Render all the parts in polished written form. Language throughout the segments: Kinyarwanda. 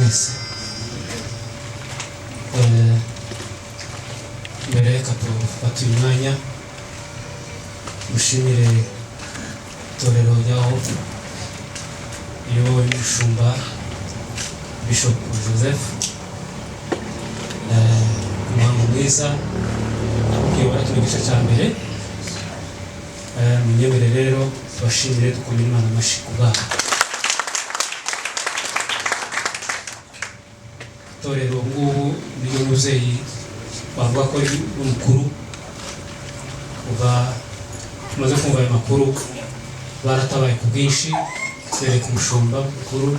mwese mbere reka tufate uyu mwanya dushimire itorero ryaho riyobowe n'umushumba Bishop Joseph umuhango mwiza ukiyobora kino gice cya mbere munyemere rero tubashimire dukomere Imana amashyi ku bwabo. Itorero ngubu niyo mubyeyi bavuga ko ari umukuru kuva tumaze kumva ayo makuru baratabaye ku bwinshi bereka umushumba mukuru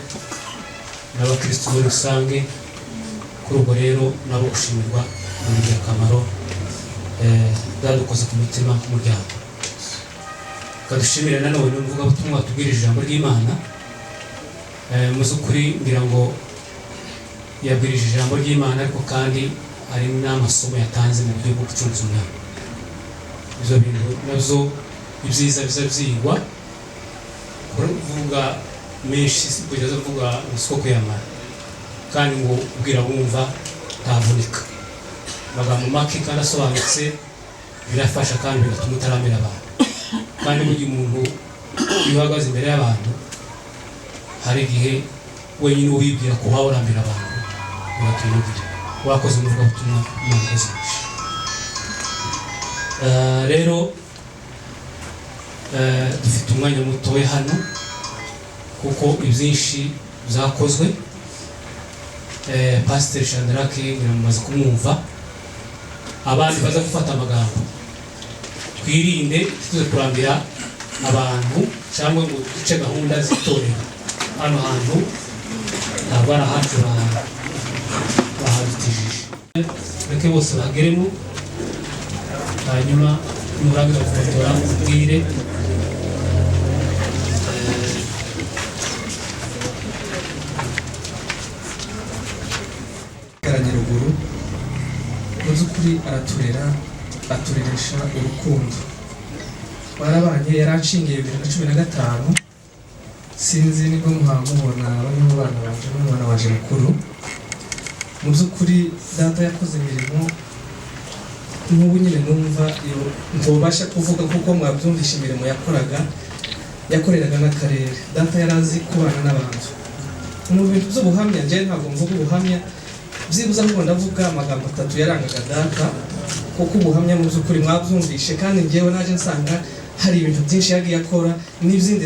n'abakristo muri rusange kuri ubwo rero nabo gushimirwa mu ngirakamaro byadukoze ku mutima w'umuryango. Kadushimire nanone n'umuvugabutumwa watubwirije ijambo ry'Imana mu by'ukuri ngira ngo yabwirije ijambo ry'Imana ariko kandi hari n'amasomo yatanze mu buryo bwo gucunga umwana. Ibyo bintu nabyo ibyiza biza byigwa kuvuga menshi kugeza kuvuga isoko y'amara kandi ngo ubwira bumva ntavunika amagambo make kandi asobanutse birafasha kandi bigatuma utaramira abantu kandi mu gihe umuntu iyo uhagaze imbere y'abantu hari igihe wenyine wibwira ko waba urambira abantu bigatuma ugira wakoze umuvugabutumwa Imana ikoresheje. Rero dufite umwanya mutoya hano kuko ibyinshi byakozwe. Pasiteri Shadrake biramaze kumwumva, abandi baza gufata amagambo. Twirinde tuze kurambira abantu cyangwa ngo duce gahunda z'itorero. Hano hantu ntabwo ari ahacu bahabitijije, reke bose bageremo hanyuma nurangiza gufotora ubwire Karanyaruguru mu by'ukuri atureresha urukundo. Barabanye yaranshingiye 2015 sinzi nibwo muhamubona bamwe mu bana banje n'umwana waje mukuru. Mu by'ukuri data yakoze imirimo n'ubu nyine numva iyo ntobasha kuvuga kuko mwabyumvisha imirimo yakoreraga n'akarere. Data yarazi kubana n'abantu mu bintu by'ubuhamya. Njye ntabwo mvuga ubuhamya byibuze ahubwo ndavuga amagambo 3 yarangaga data kuko ubuhamya mu by'ukuri mwabyumvishe kandi njyewe naje nsanga hari ibintu byinshi yagiye akora n'izindi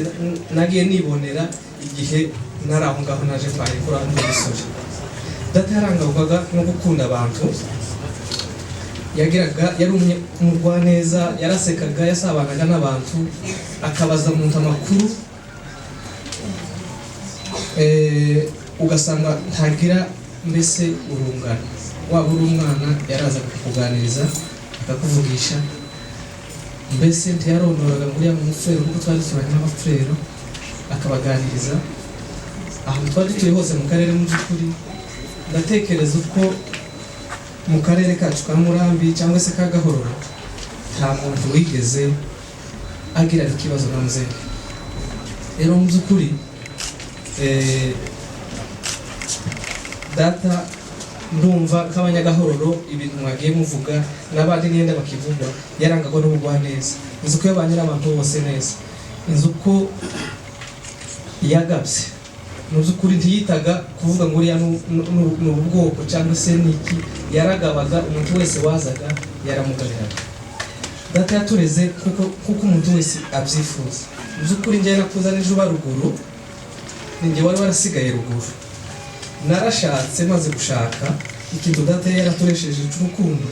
nagiye nibonera igihe nari aho ngaho naje kwaye kuri aho ndisore. Data yarangwaga no gukunda abantu, yari umugwaneza, yarasekaga, yasabanaga n'abantu, akabaza umuntu amakuru ugasanga ntagira mbese urungano. Waba uri umwana yaraza kukuganiriza akakuvugisha, mbese ntiyarondoraga ngo uriya mufurero kuko twari duturanye n'abafurero, akabaganiriza. Aho twari dutuye hose mu karere mu by'ukuri ndatekereza uko mu karere kacu ka Murambi cyangwa se ka Gahororo nta muntu wigeze agira ikibazo na muzehe. Rero mu by'ukuri data ndumva k'abanyagahororo ibintu mwagiye muvuga n'abandi n'iyenda bakivuga yarangagwa n'ubugwaneza. Inzu ko yabanye n'abantu bose neza, inzu ko yagabye mu by'ukuri ntiyitaga kuvuga ngo uriya ni ubwoko cyangwa se niki. Yaragabaga umuntu wese wazaga yaramugabiraga. Data yatureze kuko umuntu wese abyifuza. Mu by'ukuri njye nakuza n'ejo baruguru, ninjye wari warasigaye ruguru. Narashatse maze gushaka ikintu data yaraturesheje cy'urukundo,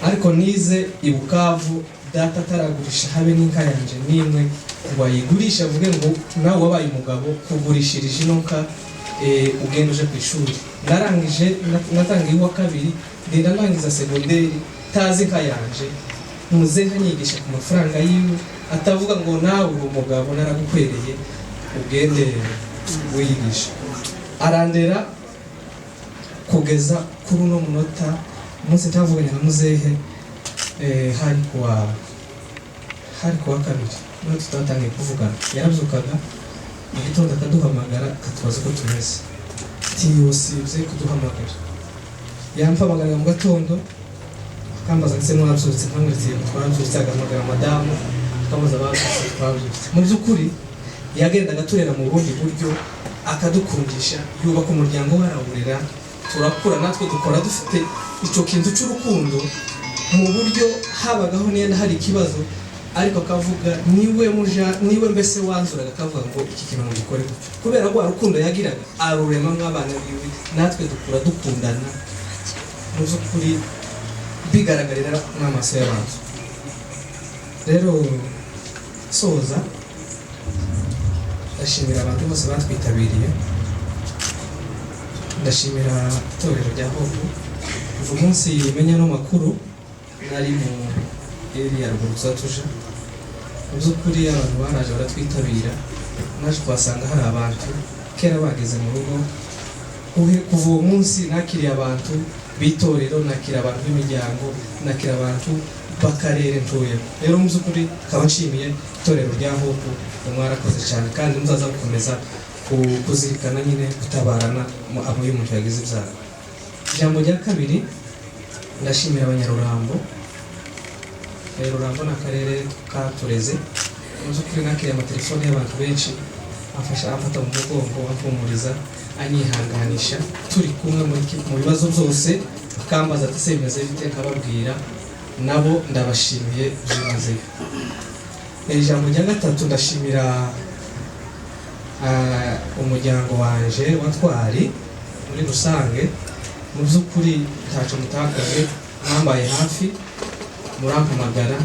ariko nize i Bukavu data ataragurisha habe n'inka yanje nimwe ngo ayigurisha avuge ngo nawe wabaye umugabo kugurishirije inoka ugenda uje ku ishuri. Narangije natangiye uwa kabiri ndenda nangiza segonderi tazi inka yanje, muzehe anyigisha ku mafaranga yiwe atavuga ngo nawe uri umugabo naragukwereye ugende wiyigisha. Arandera kugeza kuri uno munota umunsi ntavuganye na muzehe hari kuwa kabiri no tutatangiye kuvugana. Yarabyukaga mu gitondo akaduhamagara akatubaza uko tumeze. tiyosibye kuduhamagara yampamagara mu gatondo akambaza ndetse n'ababyutse nkamwetse twarabyutse agahamagara madamu akamuza ababyutse twabyutse mu by'ukuri yagendaga turera mu bundi buryo akadukundisha yubaka umuryango warawurera turakura natwe dukora dufite icyo kintu cy'urukundo mu buryo habagaho niyo hari ikibazo ariko akavuga niwe mbese wanzuraga akavuga ngo iki kintu mugikore kubera ko urukundo yagiraga arurema nk'abana biwe natwe dukura dukundana mu by'ukuri bigaragarira n'amaso y'abantu. Rero soza ndashimira abantu bose batwitabiriye, ndashimira itorero rya Hope. Uyu munsi menya no makuru nari mu area rw'Urutsa tuja, mu by'ukuri abantu baraje baratwitabira, naje twasanga hari abantu kera bageze mu rugo. Kuva uwo munsi nakiriye abantu bitorero, nakira abantu b'imiryango, nakira abantu bakarere ntuye. Rero mu by'ukuri kaba nshimiye itorero rya Hope, mwarakoze cyane kandi muzaza gukomeza kuzirikana nyine gutabarana abo y'umuntu yagize ibyaha. Ijambo rya kabiri ndashimira abanyarurambo. Rurambo n'akarere katureze, mu by'ukuri nakiriye amatelefone y'abantu benshi amfata mu mugongo ampumuriza anyihanganisha turi kumwe mu bibazo byose, bakambaza ati se bimeze bite, nkababwira nabo ndabashimiye byimazeyo. Ijambo rya gatatu ndashimira umuryango wanje wa Twari muri rusange, mu by'ukuri ntacyo mutakoze, mwambaye hafi murampamagara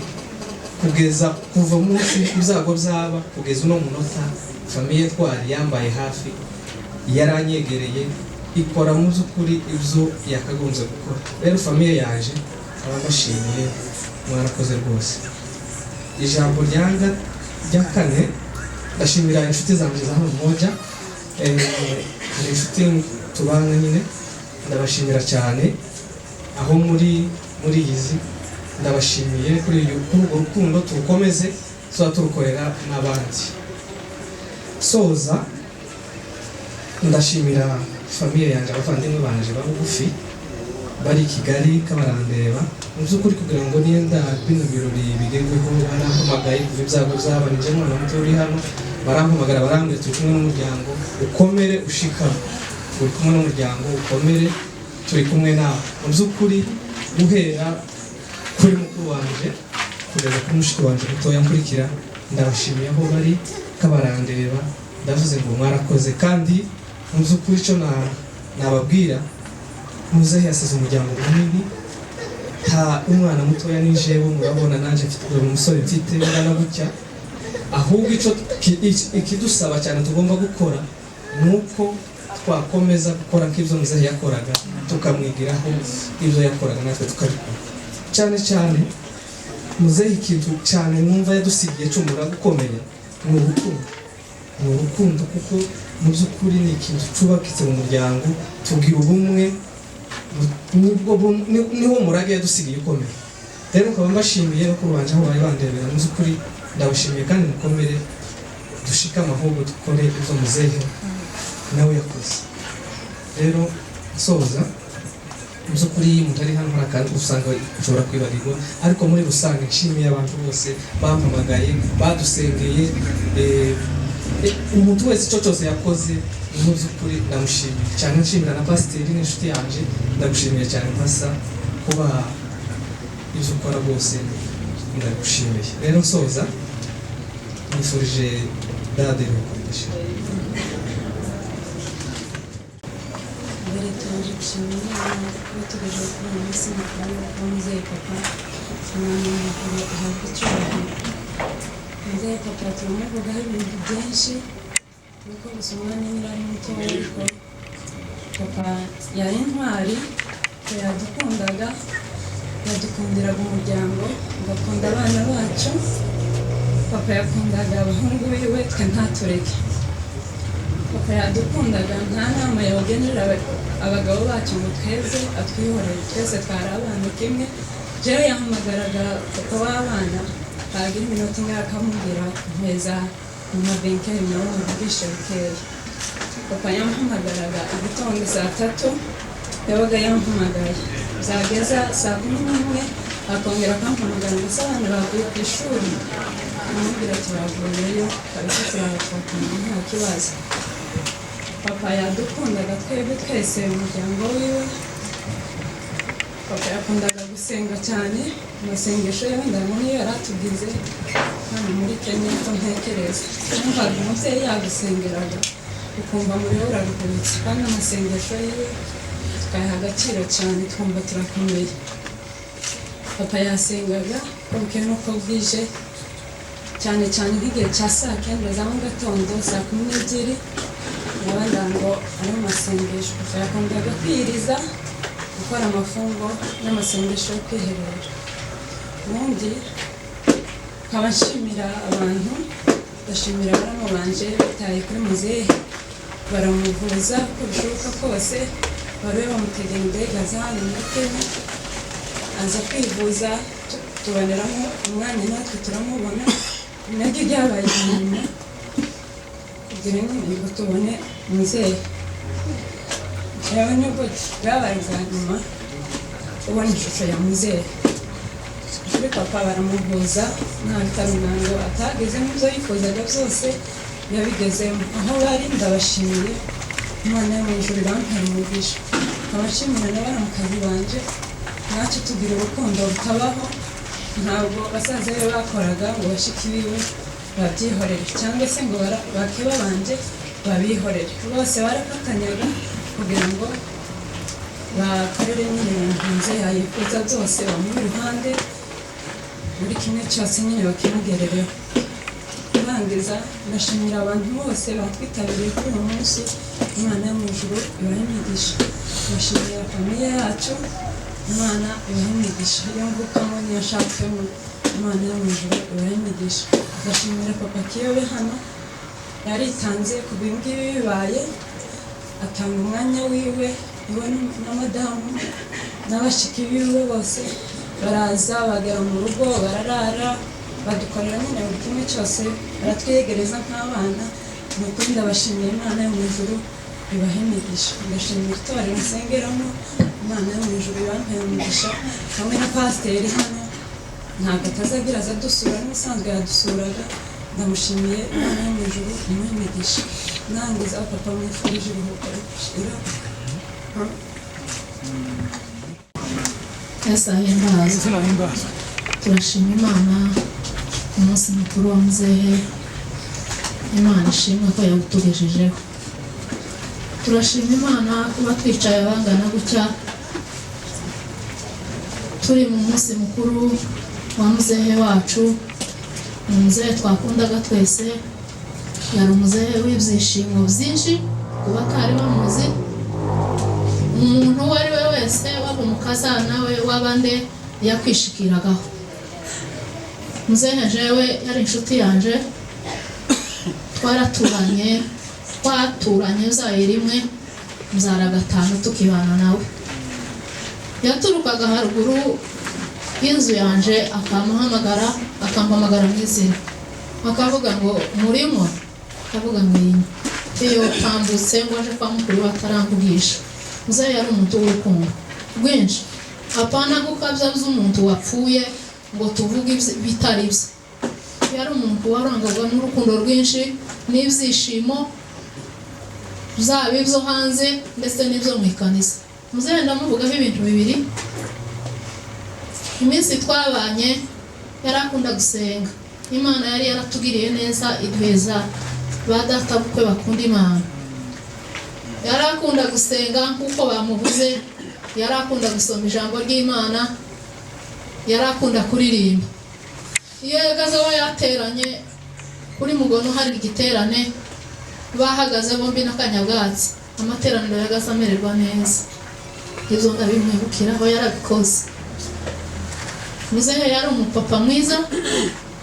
kugeza kuva munsi ibyago byaba kugeza uno munota. Famiye Twari yambaye hafi, yaranyegereye, ikora mu by'ukuri ibyo yakagombye gukora. Rero famiye yaje ababashimiye, mwarakoze rwose. Ijambo rya kane ndashimira inshuti zanjye za hano moja, hari inshuti tubana nyine, ndabashimira cyane aho muri izi, ndabashimiye kuri urwo rukundo turukomeze tuba turukorera n'abandi. Soza ndashimira famiye yanjye, abavandimwe banje ba bugufi bari i Kigali kabarandeba, mu by'ukuri kugira ngo nienda bino birori bigerweho barampamagaye kuva ibyago byaba nije mwana muto uri hano, barampamagara barambwira turi kumwe n'umuryango ukomere ushikama, turi kumwe n'umuryango ukomere, turi kumwe nawe. Mu by'ukuri guhera kuri mukuru wanje kugeza kuri mushiki wanje mutoya nkurikira, ndabashimiye aho bari kabarandeba, ndavuze ngo mwarakoze. Kandi mu by'ukuri icyo nababwira, muzehe yasize umuryango munini, nta umwana mutoya n'injewe murabona nanjye mfite umusore mfite ngana gutya, ahubwo icyo ikidusaba cyane tugomba gukora nuko twakomeza gukora nk'ibyo muzehe yakoraga, tukamwigiraho ibyo yakoraga natwe tukabikora. Cyane cyane muzehe ikintu cyane numva yadusigiye cyumura gukomeye ni urukundo, kuko mu by'ukuri ni ikintu cyubakitse mu muryango, tugira ubumwe, niwo murage yadusigiye ukomeye. Rero nkaba mbashimiye no kurubanje aho bari bandebera, mu by'ukuri ndabashimiye kandi mukomere, dushikame ahubwo dukore ibyo muzehe nawe yakoze. Rero soza mu by'ukuri umuntu ari hano hari akantu usanga ushobora kwibagirwa, ariko muri rusange nshimiye abantu bose bampamagaye, badusengeye, umuntu wese icyo cyose yakoze, mu by'ukuri ndamushimiye cyane. Nshimira na pasiteri n'inshuti yanjye, ndagushimiye cyane Pasa kuba ibyo ukora rwose, ndagushimiye. Rero soza nifurije dade rukoresha mbere turaje gushimira Imana kuba tugejeje kuri uyu munsi mukuru wa muzehe papa, umwana w'umugabo ahabwa icyubahiro. Muzehe papa turamuvugaho ibintu byinshi, nuko gusa umwanya nyirari mutoya, ariko papa yari intwari, yadukundaga, yadukundiraga umuryango, agakunda abana bacu. Papa yakundaga abahungu biwe, twe ntatureke. Papa yadukundaga, nta nama yabagenera abagabo bacu ngo twebwe atwihorere, twese twari abana kimwe. Jewe yahamagaraga papa w'abana, hagira iminota imwe akamubwira mpeza mu mabenkeri nabo muvugishe bikeya. papa yampamagaraga igitondo saa 3 yabaga yampamagaye byageza saa 11 akongera akampamagara ngo abana bavuye ku ishuri amubwira ati bavuyeyo kabisa turabafatanya nta kibazo. Papa yadukundaga twebwe twese umuryango wiwe. Papa yakundaga gusenga cyane, amasengesho ye wenda niyo yaratugize hano muri Kenya ko ntekereza. Numvaga umubyeyi yagusengeraga ukumva muri we uraruhutse, kandi amasengesho ye tukayaha agaciro cyane twumva turakomeye. Papa yasengaga uko nuko bwije, cyane cyane nk'igihe cya saa 9 za mu gatondo, saa 12 yabanda ngo ari amasengesho. Papa yakundaga kwiriza, gukora amafungo n'amasengesho yo kwiherera. Ubundi nkaba nshimira abantu, ndashimira baramubanje bitaye kuri muzehe, baramuvuza uko bishoboka kose, bari bamutegera indege aza hano muri Kenya, aza kwivuza, tuboneramo umwanya natwe turamubona. Nabyo byabaye nyuma kugira ngo tubone muzehe. Yewe nubwo byabaye bwa nyuma ubona ishusho ya muzehe. Kuri papa baramuvuza nta bitarunango atageze mu byo yifuzaga byose yabigezemo. Aho bari ndabashimiye, Imana yo mu ijuru bampaye umugisha. Abashimira n'abaramukazi banje, ntacyo tugira urukundo rutabaho. Ntabwo basaza be bakoraga ngo bashiki biwe babyihorere cyangwa se ngo bakeba banje babihorere. Bose barafatanyaga kugira ngo bakorere nyine impunzi yayifuza byose bamuri iruhande, buri kimwe cyose nyine bakimugerereho. Kurangiza ndashimira abantu bose batwitabiriye kuri uyu munsi. Imana yo mu ijuru ibahe imigisha. Ndashimira famiye yacu, Imana ibahe imigisha. Iyo mvukamo niyo nshakamo, Imana yo mu ijuru ibahe imigisha. Ndashimira papa Kiyobe hano, yaritanze ku bintu ngibi bibaye, atanga umwanya wiwe, iwe na madamu n'abashiki biwe bose baraza bagera mu rugo, bararara, badukorera nyine buri kimwe cyose, baratwegereza nk'abana. Ni ukuri ndabashimiye, Imana yo mu ijuru ibahe imigisha. Ndashimira itorero nsengeramo, Imana yo mu ijuru ibahe umugisha. Hamwe na pasiteri hano ntabwo atazagira aza dusura, n'ubusanzwe yadusuraga. Ndamushimiye, Imana yo mu ijuru imuhe imigisha. Nangiza papa mwifurije ibiruhuko bishira. Yesahimbaza. Turashima Imana umunsi mukuru wa muzehe. Imana ishimwe ko yawutugejejeho. Turashima Imana kuba twicaye abangana gutya turi mu munsi mukuru wa muzehe wacu. Umuzehe twakundaga twese, yari umuzehe w'ibyishimo byinshi kuba atari bamuzi. Umuntu uwo ari we wese, waba umukazana we w'abande, yakwishikiragaho. Muzehe jewe yari inshuti yanje, twaraturanye uzaye rimwe muzara 5 tukibana nawe. Yaturukaga haruguru y'inzu yanje, akampamagara mu izina, akavuga ngo murimo, akavuga ngo iyo tambutse ngo aje kwa mukuru batarankugisha. Muzehe yari umuntu w'urukundo rwinshi, apana gukabya by'umuntu wapfuye ngo tuvuge bitari bye. Yari umuntu warangwaga n'urukundo rwinshi n'ibyishimo, byaba ibyo hanze ndetse n'ibyo mu ikanisa. Muzehe ndamuvugaho ibintu bibiri. Iminsi twabanye yarakunda gusenga. Imana yari yaratugiriye neza, iduheza ba data bukwe bakunda Imana. Yarakunda gusenga kuko bamuvuze, yarakunda gusoma ijambo ry'Imana, yarakunda kuririmba. Iyo yagaze aho yateranye kuri Mugono hari igiterane, bahagaze bombi n'akanyabwatsi, amateraniro yagaze amererwa neza. Ibyo ndabimwibukira aho yarabikoze. Muzehe yari umupapa mwiza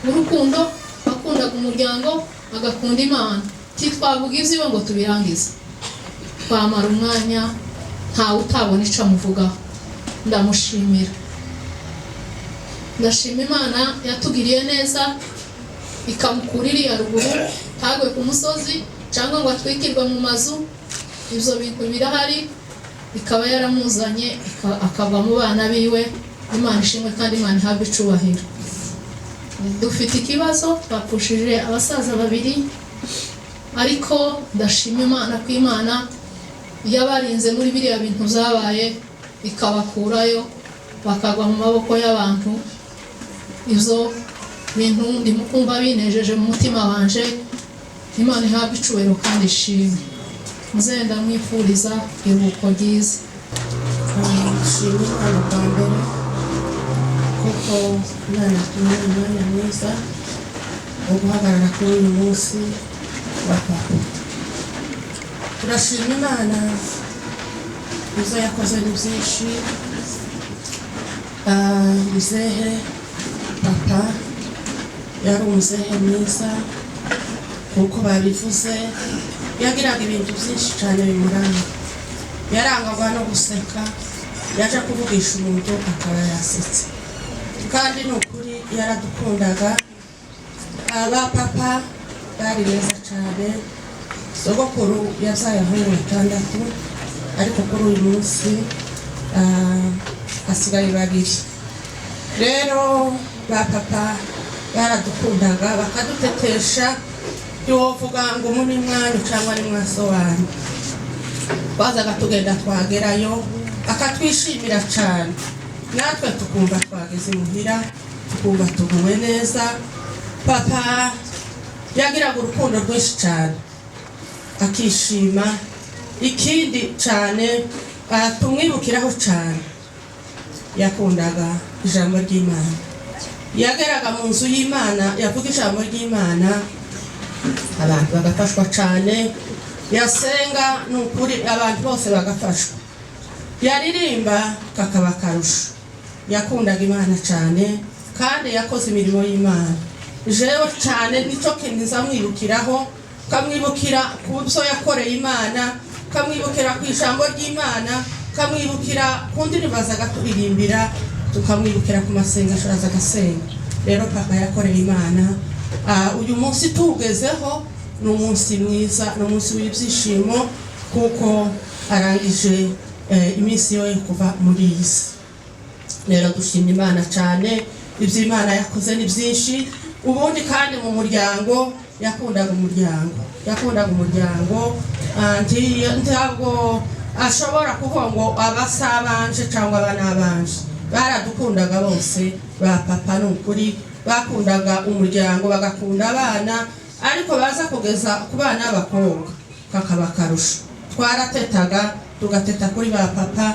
w'urukundo, akundaga umuryango, agakunda Imana. Titwavuga ibyo ngo tubirangize, twamara umwanya ntawe utabona icyo amuvugaho. Ndamushimira. Ndashima Imana yatugiriye neza, ikamukura iriya ruguru, ntagwe ku musozi cyangwa ngo atwikirwe mu mazu, ibyo bintu birahari, ikaba yaramuzanye akava mu bana biwe. Imana ishimwe kandi Imana ihabwe icubahiro. Dufite ikibazo, twapfushije abasaza babiri, ariko ndashima Imana ko Imana yabarinze muri biriya bintu zabaye, ikabakurayo bakagwa mu maboko y'abantu. Ibyo bintu ndimo kumva binejeje mu mutima wanje. Imana ihabwe icubahiro kandi ishimwe. Muzehe ndamwifuriza iruhuko ryiza. Nshimira Imana bwa mbere kuko Imana yatumye umwanya mwiza wo guhagarara kuri uyu munsi wa papa. Turashima Imana, ibyo yakoze ni byinshi. Muzehe papa yari umuzehe mwiza kuko babivuze, yagiraga ibintu byinshi cyane bimuranga. Yarangwaga no guseka, yaje kuvugisha umuntu akaba yasetse, kandi ni ukuri yaradukundaga. Aba papa bari beza cyane. Sogokuru yabyaye abahungu 6, ariko kuri uyu munsi hasigaye 2. Rero ba papa baradukundaga, bakadutetesha. Ntiwovuga ngo umuntu mwanyu cyangwa ni mwasobanyu. Bazaga tugenda twagerayo akatwishimira cyane, natwe tukumva twageze imuhira, tukumva tuguwe neza. Papa yagiraga urukundo rwinshi cyane, akishima. Ikindi cyane tumwibukiraho cyane, yakundaga ijambo ry'Imana. Yageraga mu nzu y'Imana, yavuga ijambo ry'Imana, abantu bagafashwa cyane. Yasenga n'ukuri abantu bose bagafashwa. Yaririmba kakaba karusho. Yakundaga Imana cyane kandi yakoze imirimo y'Imana. Jewe cyane nico kintu nzamwibukiraho, kamwibukira ku byo yakoreye Imana, kamwibukira ku ijambo ry'Imana, kamwibukira ku ndirimbo azagaturirimba, tukamwibukira ku masengesho azagasenga. Rero papa yakoreye Imana. Uyu munsi tugezeho ni umunsi mwiza, ni umunsi w'ibyishimo kuko arangije iminsi yo kuva muri iyi si. Rero dushimye Imana cyane, ibyo Imana yakoze ni byinshi. Ubundi kandi mu muryango yakundaga umuryango, ntabwo ashobora kuvuga ngo abasabanje cyangwa abanabanje. Baradukundaga bose. Ba papa ni ukuri bakundaga umuryango, bagakunda abana, ariko baza kugeza ku bana b'abakobwa kakaba karusho. Twaratetaga, tugateta kuri ba papa,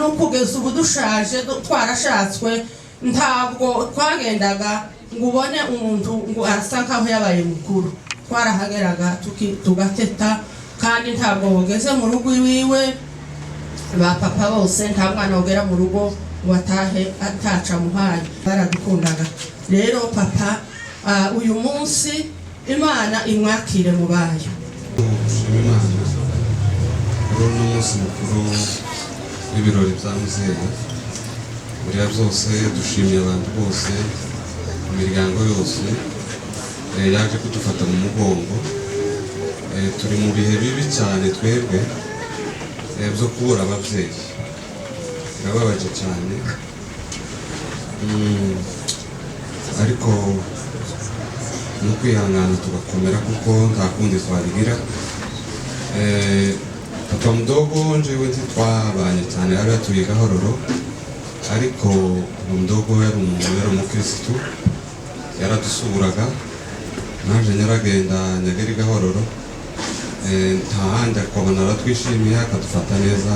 no kugeza ubu dushaje twarashatswe. Ntabwo twagendaga ngo ubone umuntu ngo arasa nkaho yabaye mukuru. Twarahageraga tugateta, kandi ntabwo wogeze mu rugo iwiwe. Ba papa bose nta mwana wogera mu rugo watahe ataca muhaye. Baradukundaga. Rero papa uyu munsi Imana imwakire mu bayo. Imana rero ni umunsi mukuru w'ibirori bya muzehe. Muri byose dushimiye abantu bose, imiryango yose yaje kudufata mu mugongo. Turi mu bihe bibi cyane twebwe byo kubura ababyeyi, birababaje cyane. Ariko ni ukwihangana tugakomera kuko nta kundi twarigira. Papa mdogo njyewe ntitwabanye cyane, yari atuye Gahororo, ariko mdogo yari umukirisitu, yaradusuraga. Naje nyaragenda nyagera i Gahororo, nta handi akabona aratwishimiye, akadufata neza.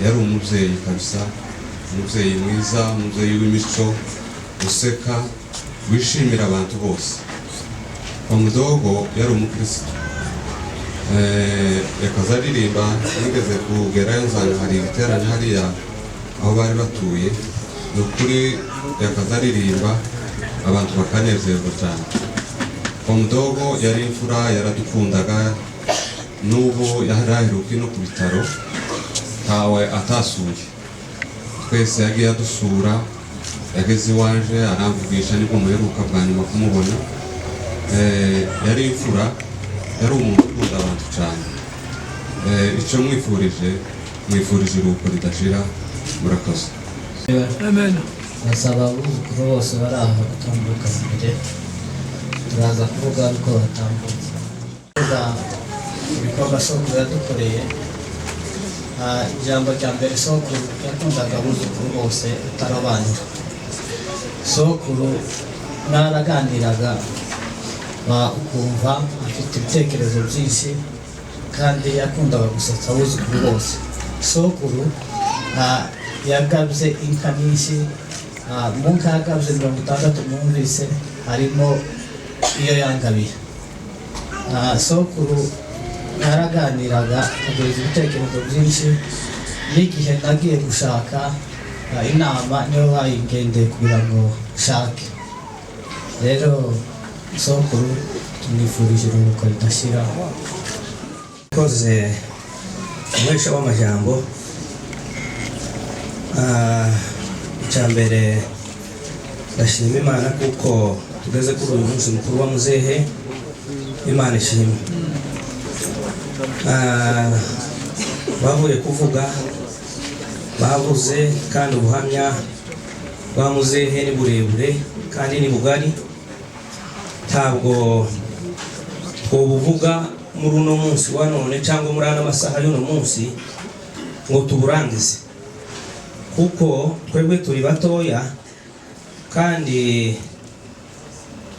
Yari umubyeyi kabisa, umubyeyi mwiza, umubyeyi w'imico, useka, wishimira abantu bose. Papa mdogo yari umukirisitu, yakaza aririmba. Nigeze kugerayo nsanga hari ibiterane hariya aho bari batuye. Ni ukuri yakaza aririmba abantu bakanezerwa cyane. Papa mdogo yari imfura, yaradukundaga. N'ubu yaraheruka no ku bitaro, ntawe atasuye. Twese yagiye adusura, yageze iwanje aramvugisha, nibwo muheruka bwa nyuma kumubona. Yari imfura, yari umuntu ukunda abantu cyane. icyo mwifurije iruhuko ridashira. Murakoze. Amen. Nasaba abuzukuru bose bari aha gutambuka imbere, turaza kuvuga uko batambutse. Ibikorwa sokuru yadukoreye, ijambo rya mbere, sokuru yakundaga abuzukuru bose utarobanura. Sokuru naraganiraga ukumva afite ibitekerezo byinshi kandi yakundaga gusetsa abuzukuru bose. Sokuru yagabye inka nyinshi, mu nka yagabye 60 mwumvise harimo iyo yangabiye. Sokuru yaraganiraga akageza ibitekerezo byinshi, n'igihe nagiye gushaka inama niyo bayingendeye kugira ngo ushake. Rero sokuru tumwifurije iruhuko ridashira. Koze umwesha w'amajambo, icya mbere ndashima Imana kuko tugeze kuri uyu munsi mukuru wa muzehe. Imana ishimwe. Bavuye kuvuga bavuze kandi ubuhamya bwa muzehe ni burebure kandi ni bugari, ntabwo twobuvuga muri uno munsi wa none cyangwa muri ano masaha y'uno munsi ngo tuburangize, kuko twebwe turi batoya kandi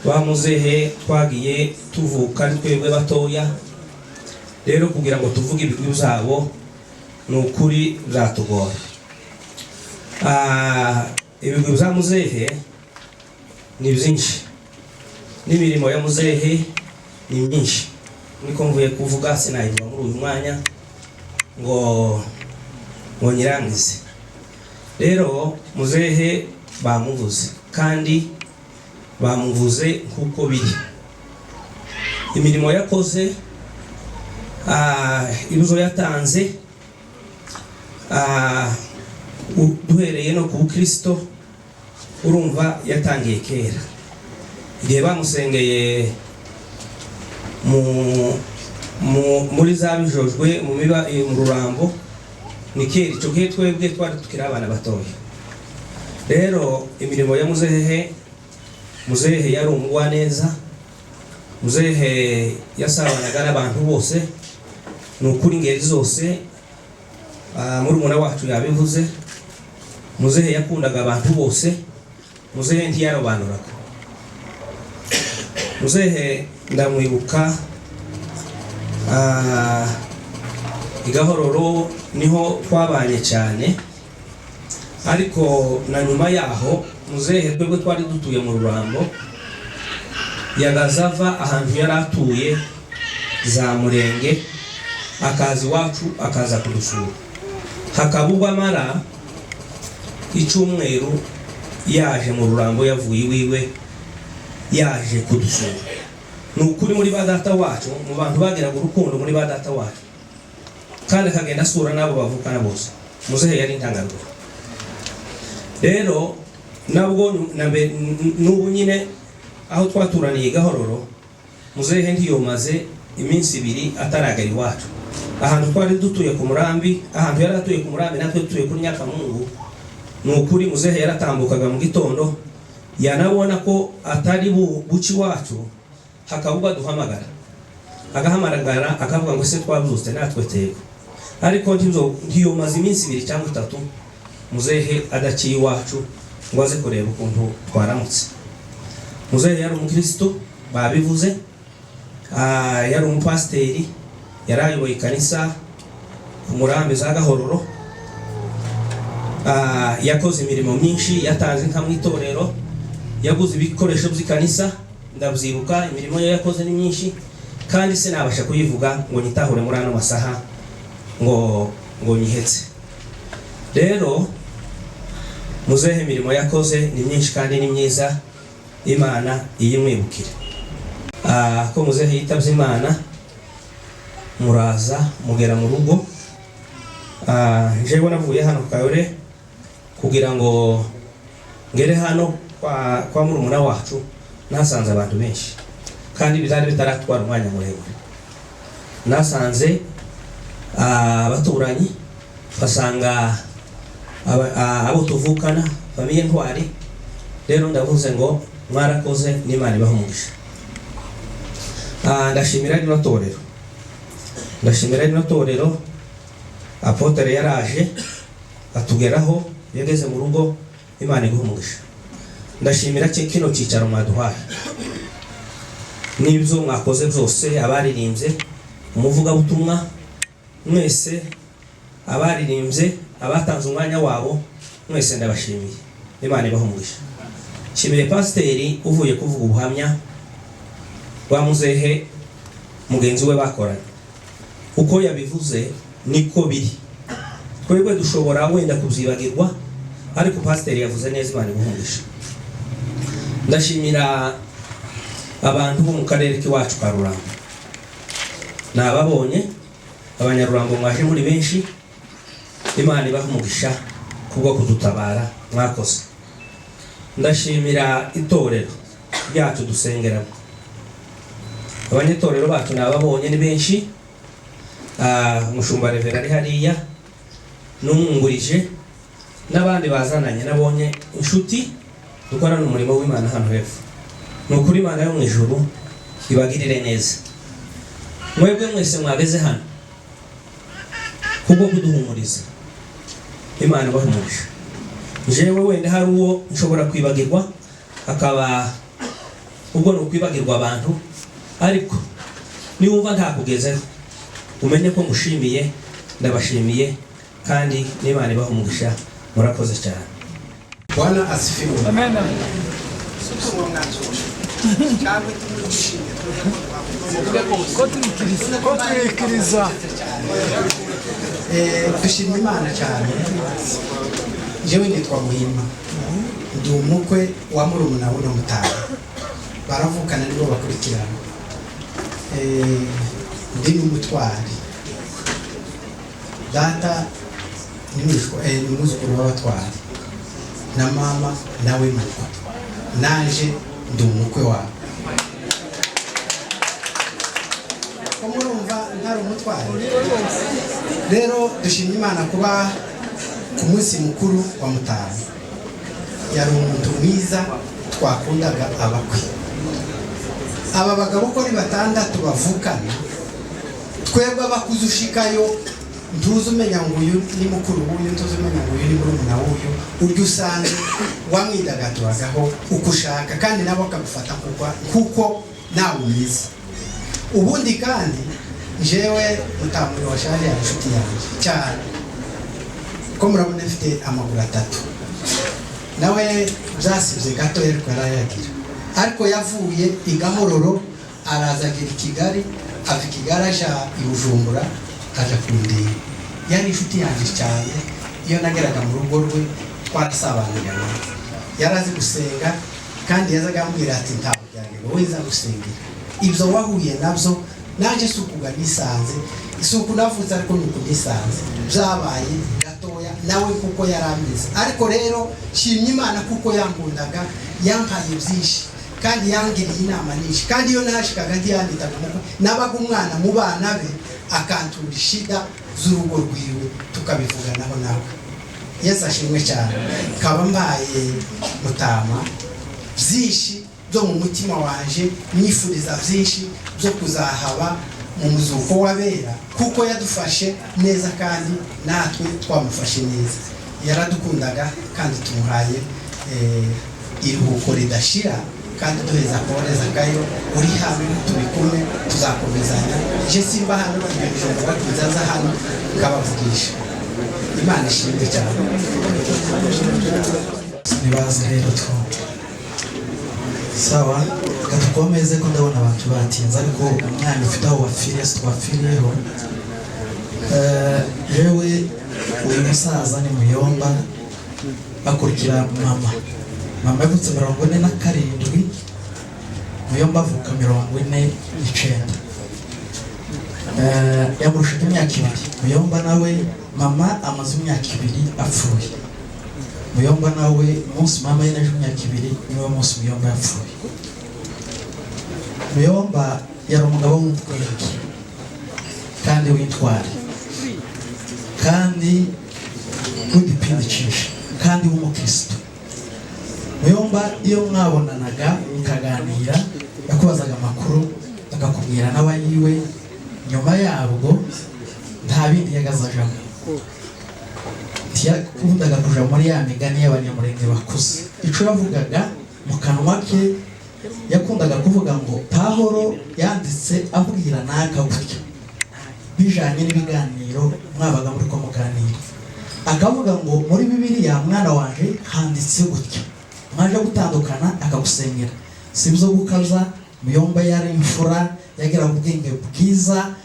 ba muzehe twagiye tuvuka ari twebwe batoya. Rero kugira ngo tuvuge ibigwi byabo ni ukuri byatugora. Ibigwi bya muzehe ni byinshi, n'imirimo ya muzehe ni myinshi, niko mvuye kuvuga sinayivuga muri uyu mwanya ngo nyirangize. Rero muzehe bamuvuze kandi bamuvuze kuko biri. Imirimo yakoze, ibizo yatanze, duhereye no ku Kristo, urumva yatangiye kera. Igihe bamusengeye muri za bijojwe mu Rurambo, ni kera, icyo gihe twebwe twari tukiri abana batoya. Rero imirimo ya muzehe yari umugwaneza. Muzehe yasabanaga n'abantu bose, ni ukuri ingeri zose. Murumuna wacu yabivuze, muzehe yakundaga abantu bose. Muzehe ntiyarobanuraga. Muzehe ndamwibuka Igahororo niho twabanye cyane, ariko na nyuma yaho muzehe twebwe twari dutuye mu Rurambo, yagazava ahantu yari atuye za Murenge, akazi wacu akaza kudusura. Hakabugwa mara icyumweru yaje mu Rurambo, yavuye iwiwe yaje kudusura. Ni ukuri muri ba data wacu, mu bantu bagiraga urukundo muri ba data wacu, kandi akagenda asura n'abo bavukana bose. Muzehe yari intangarugero. Rero nabwo n'ubu nyine aho twaturaniye Gahororo, muzehe ntiyomaze iminsi 2 ataragera iwacu. Ahantu twari dutuye ku Murambi, ahantu yari atuye ku Murambi natwe dutuye kuri Nyakamungu, ni ukuri muzehe yaratambukaga mu gitondo, yanabona ko atari buci wacu, hakabugwa duhamagara. Agahamagara akavuga ngo se twabyutse natwe tego. Ariko ntiyomaze iminsi 2 cyangwa 3 muzehe adaciye iwacu ngo aze kureba ukuntu twaramutse. Muzehe yari umukristo babivuze, yari umupasiteri, yari ayoboye ikanisa ku Murambi za Gahororo. Yakoze imirimo myinshi, yatanze inka mu itorero, yaguze ibikoresho by'ikanisa, ndabyibuka. Imirimo ye yakoze ni myinshi kandi sinabasha kuyivuga ngo nitahure muri ano masaha ngo nyihetse. Rero muzehe imirimo yakoze ni myinshi kandi ni myiza, Imana iyimwibukire. Ko muzehe yitabye Imana, muraza mugera mu rugo. Jewe navuye hano Kayore kugira ngo ngere hano kwa murumuna wacu, nasanze abantu benshi kandi bizari bitaratwara umwanya muremure. Nasanze abaturanyi basanga abo tuvukana famiye Ntwari. Rero ndavuze ngo mwarakoze n'Imana ibahe umugisha. Ndashimira rino torero Apotre yaraje atugeraho yageze mu rugo, Imana iguhe umugisha. Ndashimira kino cyicaro mwaduhaye n'ibyo mwakoze byose, abaririmbye, umuvugabutumwa mwese, abaririmbye, abatanze umwanya wabo mwese ndabashimiye. Imana ibahe umugisha. Nshimiye pasiteri uvuye kuvuga ubuhamya bwa muzehe mugenzi we bakoranye. Uko yabivuze niko biri. Twebwe dushobora wenda kubyibagirwa, ariko pasiteri yavuze neza. Imana ibahe umugisha. Ndashimira abantu bo mu karere k'iwacu ka Rurambo. Nababonye abanyarurambo mwaje muri benshi. Imana ibahe umugisha kubwo kudutabara, mwakoze. Ndashimira itorero ryacu dusengeramo. Abanyetorero bacu nababonye ni benshi. Mushumba Revera ari hariya n'umwungurije n'abandi bazananye, nabonye inshuti dukorana umurimo w'Imana hano hepfo. Nukuri Imana yo mu ijuru ibagirire neza. Mwebwe mwese mwageze hano kubwo kuduhumuriza. Imana ibahe umugisha. Jewe wenda hari uwo nshobora kwibagirwa, akaba ubwo no kwibagirwa abantu, ariko niwumva ntakugezeho umenye ko mushimiye. Ndabashimiye kandi n'Imana ibahe umugisha. Murakoze cyane. Bwana asifiwe. Amen. Koturikiriza. Dushima Imana cyane. Jewe nitwa Muhima. Ndi umukwe wa murumuna we n'umutara. Baravukana nibo bakurikirana. Ndi n'umutwari. Data ni muzukuru w'abatwari. Na mama nawe mukwe. Naje ndi umukwe wawe. Murumva ntari umutwari. Rero dushimye Imana kuba ku munsi mukuru wa Mutara. Yari umuntu mwiza twakundaga abakwe. Aba bagabo ko ni batandatu bavukana, twebwe abakuze ushikayo ntuzi umenya ngo uyu ni mukuru w'uyu, ntuzi umenya ngo uyu ni murumuna w'uyu. Uryo usanze wamwidagaduragaho uko ushaka, kandi nabo akagufata kuko nawe umize. Ubundi kandi jewe Mutamuri wa Shari ya inshuti yanjye cyane, ko murabona afite amaguru atatu. Nawe byasibye gato ariko yarayagira, ariko yavuye i Gahororo araza agira i Kigali, ava i Kigali aja i Bujumbura aja kundeba. Yari inshuti yanjye cyane, iyo nageraga mu rugo rwe twarasabaniraga. Yarazi gusenga kandi yazaga ambwira ati ntabwo byagenda wowe za gusengera. Ibyo wahuye nabyo naje sukuga nisanze, isuku navutse ariko nuko nisanze byabaye gatoya nawe kuko yarameze. Ariko rero shimye Imana kuko yankundaga, yampaye byinshi kandi yangiriye inama nyinshi, kandi iyo nashikaga ndiyanditaga muko nabaga umwana mu bana be akantura ishida z'urugo rwiwe tukabivuganaho nawe. Yesu ashimwe cyane. Kaba mbaye Mutama byinshi byo mu mutima wanje, nifuriza byinshi byo kuzahaba mu muzuko w'abera, kuko yadufashe neza kandi natwe twamufashe neza. Yaradukundaga kandi tumuhaye iruhuko ridashira, kandi duheza kohereza kayo uri hano tubikume tuzakomezanya. Je simba hano ibyo bakuzaza hano kabavugisha. Imana ishimwe cyane. Nibaze rero sawa katukomeze ko ndabona abantu batinze, ariko umwanya ufite aho wafiriye twafiriyeho. Jewe uyu musaza ni Muyomba akurikira mama yavutse 47, Muyomba avuka 49. Yamurusha imyaka 2. Muyomba nawe mama amaze imyaka 2 apfuye. Muyomba nawe umunsi mama yenaje imyaka 2 niwe munsi Muyomba yapfuye. Muyomba yari umugabo w'umubwenge kandi w'intwari. kandi w'igipindi cyinshi kandi w'umukristo. Muyomba iyo mwabonanaga mukaganira yakubazaga amakuru akakubwira n'abayiwe, nyuma yabwo nta bindi yagazajamo. Ntiyakundaga kuja muri ya migani y'abanyamurenge bakuze. Ico yavugaga mu kanwa ke yakundaga kuvuga ngo Pawulo yanditse abwira naka gutya bijanye n'ibiganiro mwabaga muri ko muganira, akavuga ngo muri Bibiliya mwana wanje handitse gutya, mwaje gutandukana akagusengera. Sibyo gukaza. Muyomba yari imfura, yagira ubwenge bwiza,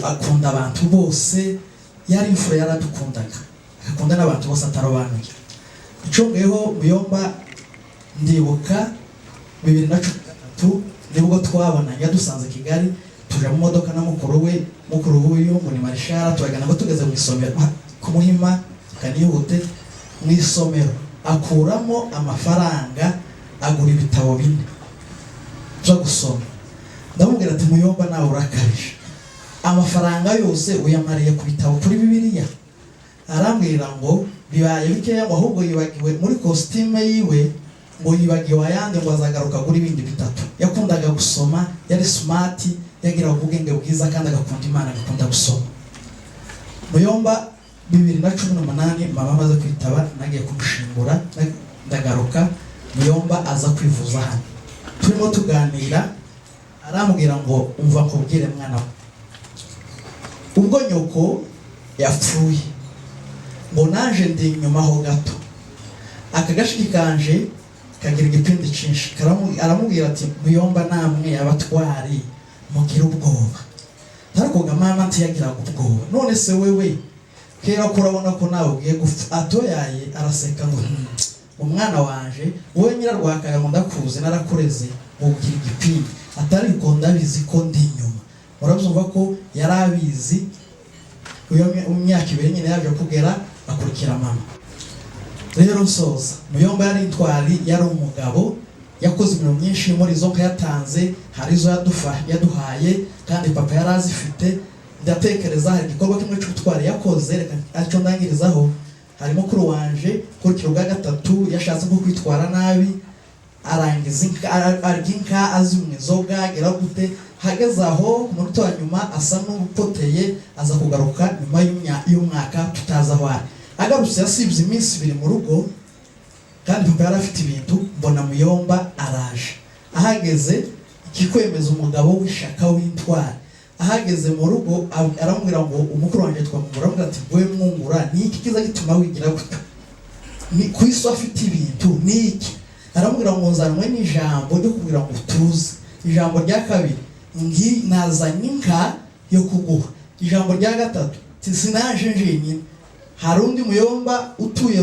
akunda abantu bose, yari imfura, yaradukundaga, akakunda n'abantu bose atarobanuye. Icongeyeho Muyomba ndibuka 2013 nibwo twabonanye dusanze Kigali, tuja mu modoka na mukuru w'uyu muri Marishara, turagana ngo tugeze mu isomero ku Muhima kanihute. Mu isomero akuramo amafaranga agura ibitabo 4 byo gusoma. Ndamubwira ati Muyomba nawe urakabije, amafaranga yose uyamariye ku bitabo kuri Bibiliya. Arambwira ngo bibaye bikeya, ahubwo yibagiwe muri costume yiwe, ngo yibagiwe ayandi ngo azagaruka kuri ibindi bitatu. Yakundaga gusoma, yari smart, yagira ubwenge bwiza kandi agakunda Imana, agakunda gusoma. Muyomba 2018 mama amaze kwitaba, nagiye kumushingura, ndagaruka. Muyomba aza kwivuza hano, turimo tuganira, arambwira ngo umva nkubwire mwana we, ubwo nyoko yapfuye ngo naje ndi inyuma ho gato, akagashiki kanje kagira igipindi cyinshi. Aramubwira ati Muyomba namwe abatwari mugira ubwoba. Ariko mama ntiyagira ubwoba. None se wewe kera kurabona ko nawe ugiye gupfa? Atoyaye araseka ngo umwana wanje wowe nyirarwakaga ngo ndakuze narakureze mugira igipindi, atari ko ndabizi ko ndi inyuma. Murabyumva ko yarabizi. Uyo umyaka 2 nyine yaje kugera akurikira mama. Rero nsoza, Muyomba yari intwari, yari umugabo, yakoze ibintu byinshi. Muri zo yatanze hari zo yaduhaye kandi papa yari azifite. Ndatekereza hari igikorwa kimwe cy'ubutwari yakoze, reka aco ndangirizaho. Harimo kuri wanje kuri kiruga gatatu yashatse nko kwitwara nabi, arangiza inka azumwe zoga gera gute, hageze aho ku munota wa nyuma asa n'upoteye, aza kugaruka nyuma y'umwaka tutaza wari. Agarutse yasibye iminsi 2 mu rugo kandi papa yari afite ibintu. Mbona Muyomba araje, ahageze ikikwemeza umugabo w'ishaka w'intwari. Ahageze mu rugo aramubwira ngo umukuru wanje twamubura ati bwe mwungura niki kiza gituma wigira gutyo, ni kwiso afite ibintu niki. Aramubwira ngo nzanwe n'ijambo ryo kubwira ngo tuze. Ijambo rya kabiri ngi nazanye inka yo kuguha. Ijambo rya gatatu sinaje njenyine, hari undi Muyomba utuye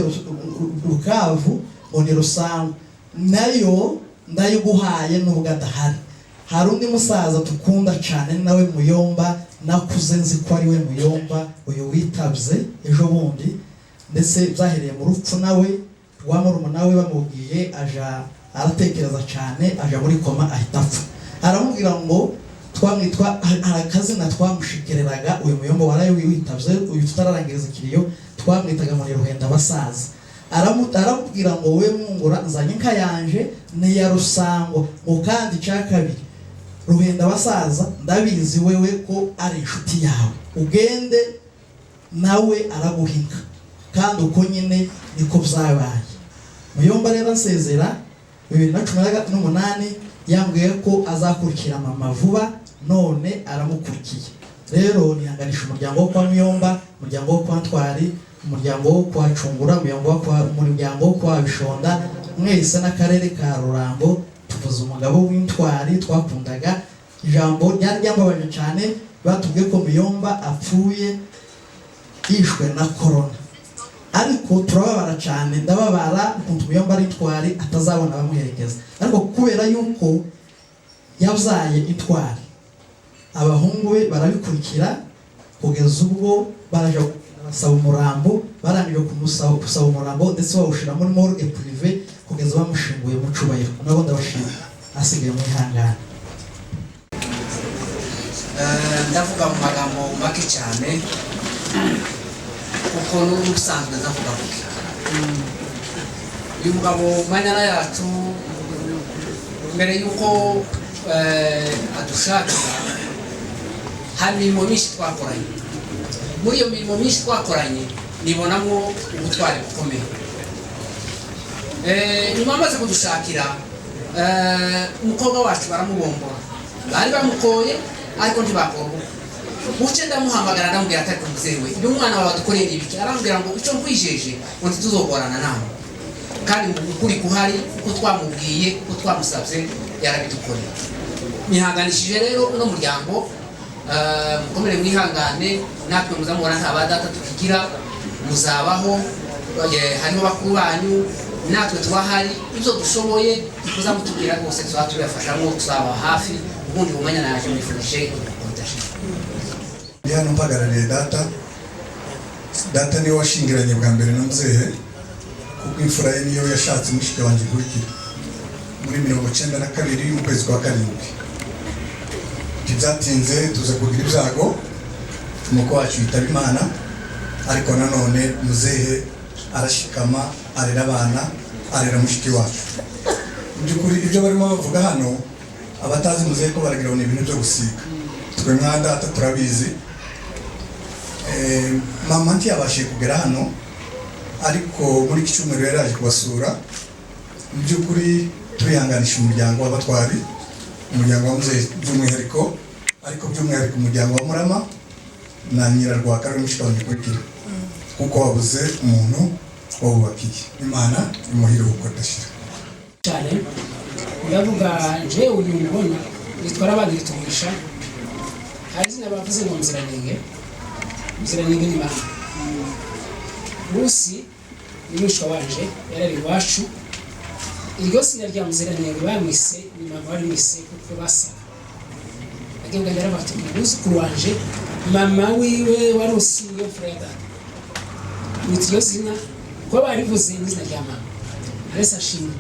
Rukavu ngo ni Rusango, nayo ndayiguhaye nubwo adahari. Hari undi musaza tukunda cyane nawe Muyomba, nakuze nzi ko ari we Muyomba uyu witabye ejo bundi, ndetse byahereye mu rupfu nawe rwamurumuna we bamubwiye, aja aratekereza cyane, aja muri koma ahita apfa. Aramubwira ngo twamwitwa arakazina twamushikereraga uyu Muyomba waraye witabye, uyu tutararangiriza ikiriyo twamwitaga muri Ruhenda basaza. Aramubwira ngo we mwungura nzanye inka yanje ni ya Rusango, ngo kandi cya kabiri Ruhenda basaza ndabizi wewe ko ari inshuti yawe, ugende nawe araguhinga. Kandi uko nyine niko byabaye. Muyomba rero nsezera 2018 yambwiye ko azakurikira mama vuba, none aramukurikiye. Rero nihanganisha umuryango wo kwa Muyomba, umuryango wo kwa Ntwari, umuryango wo kwa Cungura, umuryango wo kwa Bishonda, mwese n'akarere ka Rurango. Tuvuze umugabo w'intwari twakundaga. Ijambo ryari ryambabaje cyane, batubwiye ko Muyomba apfuye yishwe na corona. Ariko turababara cyane, ndababara ukuntu Muyomba ari intwari atazabona bamuherekeza. Ariko kubera yuko yabyaye intwari, abahungu be barabikurikira kugeza ubwo baraje basaba umurambo, barangije gusaba umurambo ndetse bawushira muri morgue privé kugeza bamushinguye mu cubahiro. Nabo ndabashima asigaye mu ihangana. Ndavuga mu magambo make cyane. kuko n'ubusanzwe ndavuga buke uyu mugabo manyana yacu mbere y'uko adushakira hari imirimo myinshi twakoranye muri iyo mirimo myinshi twakoranye nibonamo ubutwari bukomeye nyuma amaze kudushakira umukobwa wacu baramubombora bari bamukoye ariko ntibakora ubukwe buce ndamuhamagara ndamubwira atari kumuzeye we uyu mwana wawe adukorera ibiki arambwira ngo icyo nkwijeje ngo ntituzogorana nawe kandi mu ukuri kuhari uko twamubwiye uko twamusabye yarabidukorera nihanganishije rero uno muryango mukomere mwihangane natwe muzamubona nta badata tukigira muzabaho hariho bakuru banyu natwe tubahari ibyo dushoboye muzamutubwira rwose tuzaba tubafashamo tuzaba hafi ubundi bumenya naje mwifurije hano mpagarariye data niwe washingiranye bwa mbere na muzehe kuko imfura ye niyo yashatse mushike wanjye kurikira muri 1992 mu kwezi kwa karindwi ntibyatinze tuza kugira ibyago umuko wacu yitaba Imana ariko nanone muzehe arashikama arera abana arera mushiki wacu byukuri ibyo barimo bavuga hano abatazi muzehe ko baragira ngo ni ibintu byo gusiga twe mwanda turabizi mama ntiyabashije kugera hano ariko muri iki cyumweru yaraje kubasura mu by'ukuri turihanganisha umuryango w'abatwari umuryango wa muzehe by'umwihariko ariko by'umwihariko umuryango wa Murama na Nyirarwaka ari mushika wanjye kurikira kuko wabuze umuntu wawubakiye Imana imuhire uko dashira cyane ndavuga je uyu mubona bitwara abagitumisha hari zina bavuze ngo Muziranenge ni bana Rusi ni mushwa wanje yarari wacu iryo sina rya Muziranenge bamwise ni mama wari mwise kuko basa agenda yarabatu muzukuru wanje mama wiwe wa Rusi yo Freda nityo zina ko barivuze izina rya mama aresa shimwe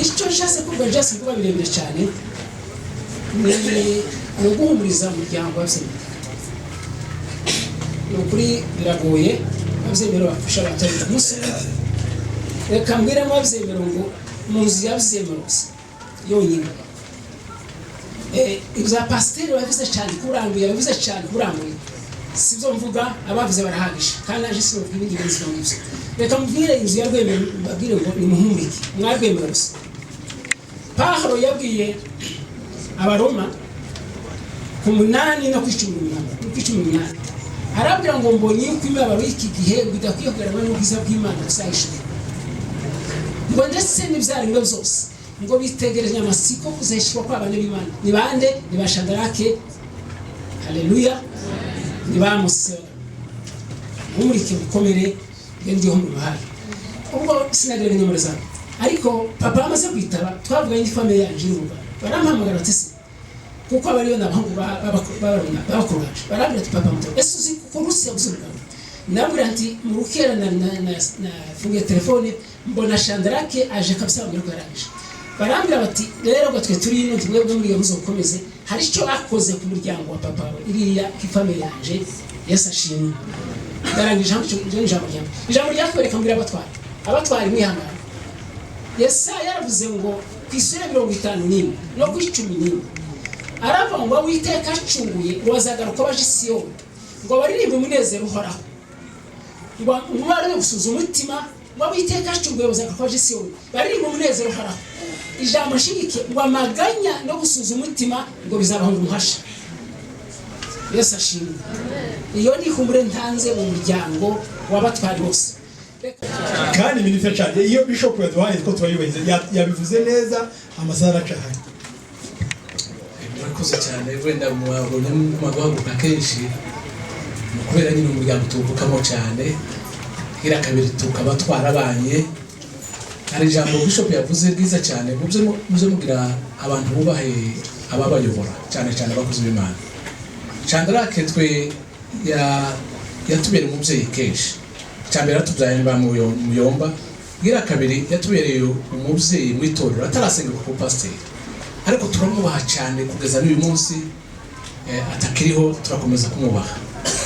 icyo cyase kuko cyase kuba birebire cyane ni uguhumuriza umuryango w'abasore ukuri biragoye abyemero bafasha abatari umunsi reka mbwira ngo abyemero ngo muzi yabyemero yonyine ibya pasiteri bavuze cyane kuranguye bavuze cyane kuranguye sibyo mvuga abavuze barahagisha kandi aje sinubwo ibindi bintu ngibyo reka mbwire inzu ya Rwemero mbabwire ngo ni muhumurike mwarwemera gusa Pawulo yabwiye abaroma ku 8 no ku 18 arabwira ngo mbonye yuko imibabaro y'iki gihe bidakwiye kugaragara n'ubwiza bw'Imana tuzayishura ngo ndetse n'ibyaremwe byose ngo bitegereze amasiko kuzeshwa kw'abana b'Imana ni bande ni Bashadarake haleluya ni bamuse umurike mukomere ndiho mu ruhare ubwo sinagire nimero zawe ariko papa amaze kwitaba twavuga indi family yanje n'uruba barampamagara ati se kuko abariyo n'abahungu babakoraje barabira ati papa muto ese uzi ko Rusi yabuzuka nabura ati mu rukera na fungiye telefone mbona Shandarake aje kabisa mu garage barambira bati rero gatwe turi ino twebwe muri iyo muzokomeze hari icyo bakoze ku muryango wa papa iriya ki family yanje yasashimwe darangije ijambo ryakwereka mbira abatwari mwihangana Yesaya yaravuze ngo kwisura 51 no ku 11 arava ngo witeka acunguye wazagaruka baje Siyoni ngo baririmbe umunezero uhoraho ngo bari gusuza umutima ngo witeka acunguye wazagaruka baje Siyoni baririmbe umunezero uhoraho ijambo shigike ngo amaganya no gusuza umutima ngo bizabaho umuhasha Yesu ashimwe iyo ni humure ntanze mu muryango w'abatwari bose kandi minister cyane iyo bishop yaduhaye ko twayubahiriza yabivuze neza amasaha aracahanye murakoze cyane wenda mwabonye magahaguruka kenshi kubera nyine umuryango tuvukamo cyane hira kabiri tukaba twarabanye hari ijambo bishop yavuze bwiza cyane muze mugira abantu bubahe ababayobora cyane cyane abakozi b'Imana Chandrake twe yatubere umubyeyi kenshi cyambere atubyaye ba muyomba gira kabiri yatubereye umubyeyi mwitorero atarasenga ku pasteur ariko turamubaha cyane kugeza n'uyu munsi atakiriho turakomeza kumubaha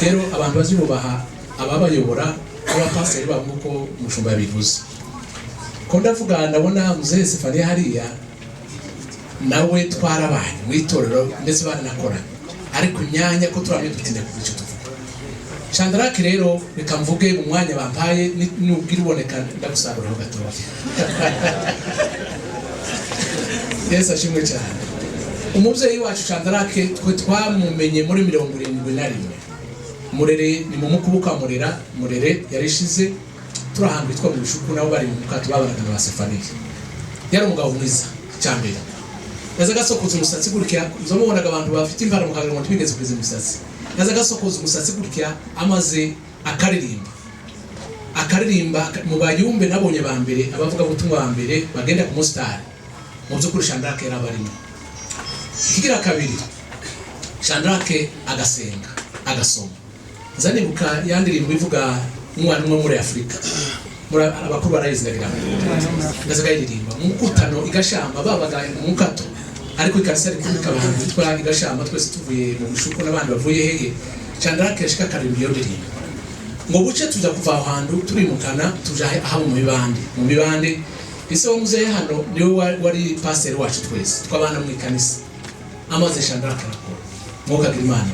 rero abantu bazibubaha ababayobora n'abapasiteri babo nk'uko umushumba yabivuze ko ndavuga ndabona muzehe Sefaniya hariya nawe twarabanye mu itorero ndetse baranakoranye ariko imyanya ko turamye dutinde ku icyo tuvuga Chandrake rero reka mvuge mu mwanya bampaye n'ubwira uboneka ndagusaruraho gatoya Yesu ashimwe cyane umubyeyi wacu Chandrake twe twamumenye muri 71 murere ni mu mukubuka murere yarishize turahambwe twa mu bishuku nabo bari mu mukato babanaga na Sefaniya yari umugabo mwiza cyambere yaza gasokoza umusatsi gutya uzomubonaga abantu bafite impara mu kagero ngo tubigeze kwiza umusatsi yaza gasokoza umusatsi gutya amaze akaririmba mu bayumbe nabonye ba mbere abavuga butumwa ba mbere bagenda ku mustari mu byukuri Chandrake yarabarimo kigira kabiri Chandrake agasenga agasoma zanibuka yandirimbo ivuga umwana umwe muri Afrika muri abakuru barayizindagira ngazaga yirimba mu kutano igashamba babaga mu mukato ariko ikarisa rikubika abantu bitwa igashamba twese tuvuye mu bishuko n'abandi bavuye hehe Chandrake yashika karimbi yo ndirimbo ngo buce tuja kuva ahantu turimukana tuja aho mu mibande ise wo muzehe hano niwe wari pastor wacu twese twabana mu ikanisa amaze Chandrake arakora mwoka Imana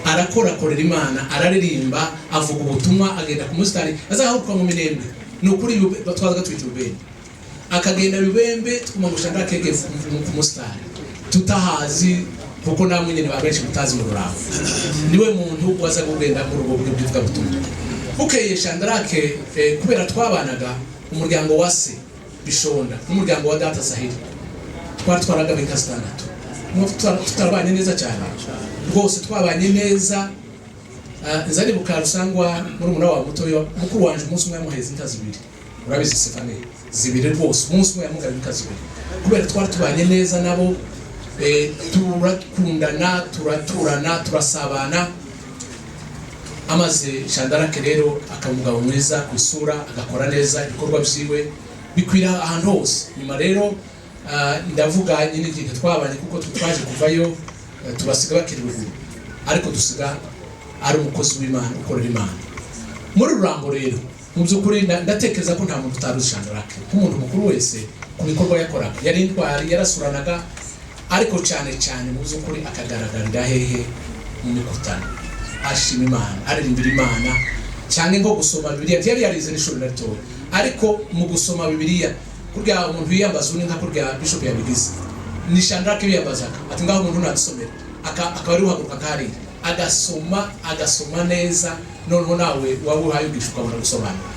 arakorera Imana araririmba avuga ubutumwa agenda ku mustari azaharuka mu minembe nukuri batwaza twita ubembe akagenda bibembe twuma ngo Chandrake yege ku mustari tutahazi kuko namwe nyine babenshi mutazi mu rurabo niwe muntu waza kugenda mu rugo bw'ibyo butumwa bukeye Chandrake kubera twabanaga umuryango wa se Bishonda n'umuryango wa Data Sahili twaragabe inka 6 tutarabanye neza cyane rwose twabanye neza nzari bukarusangwa muri umuna wa mutoyo mukuru wanje umunsi umwe yamuheza inka 2 urabizi Sefaniya 2 rwose umunsi umwe yamugabe inka 2 kubera twari tubanye neza nabo turakundana turaturana turasabana amaze Chandrake rero akamugabo mwiza kwisura agakora neza ibikorwa byiwe bikwira ahantu hose nyuma rero ndavuga nyine igihe twabanye kuko twaje kuvayo tubasiga bakiri ruguru ariko dusiga ari umukozi w'Imana ukorera Imana muri rurambo rero mu byukuri ndatekereza ko nta muntu utaruzi Chandrake nk'umuntu mukuru wese ku bikorwa yakoraga yari intwari yarasuranaga ariko cyane mu byukuri akagaragarira hehe mu mikutano ashima Imana aririmbira Imana cyangwa ngo gusoma Bibiliya yari yarize n'ishuri naritoye ariko mu gusoma Bibiliya kurya umuntu yiyambaza uninka kurya bishop yabigize ni Chandrake yiyambazaga ati ngaho umuntu nadusomera akaba ari uhaguruka kari agasoma neza noneho nawe waba uhaye ugishuka ubona gusobanura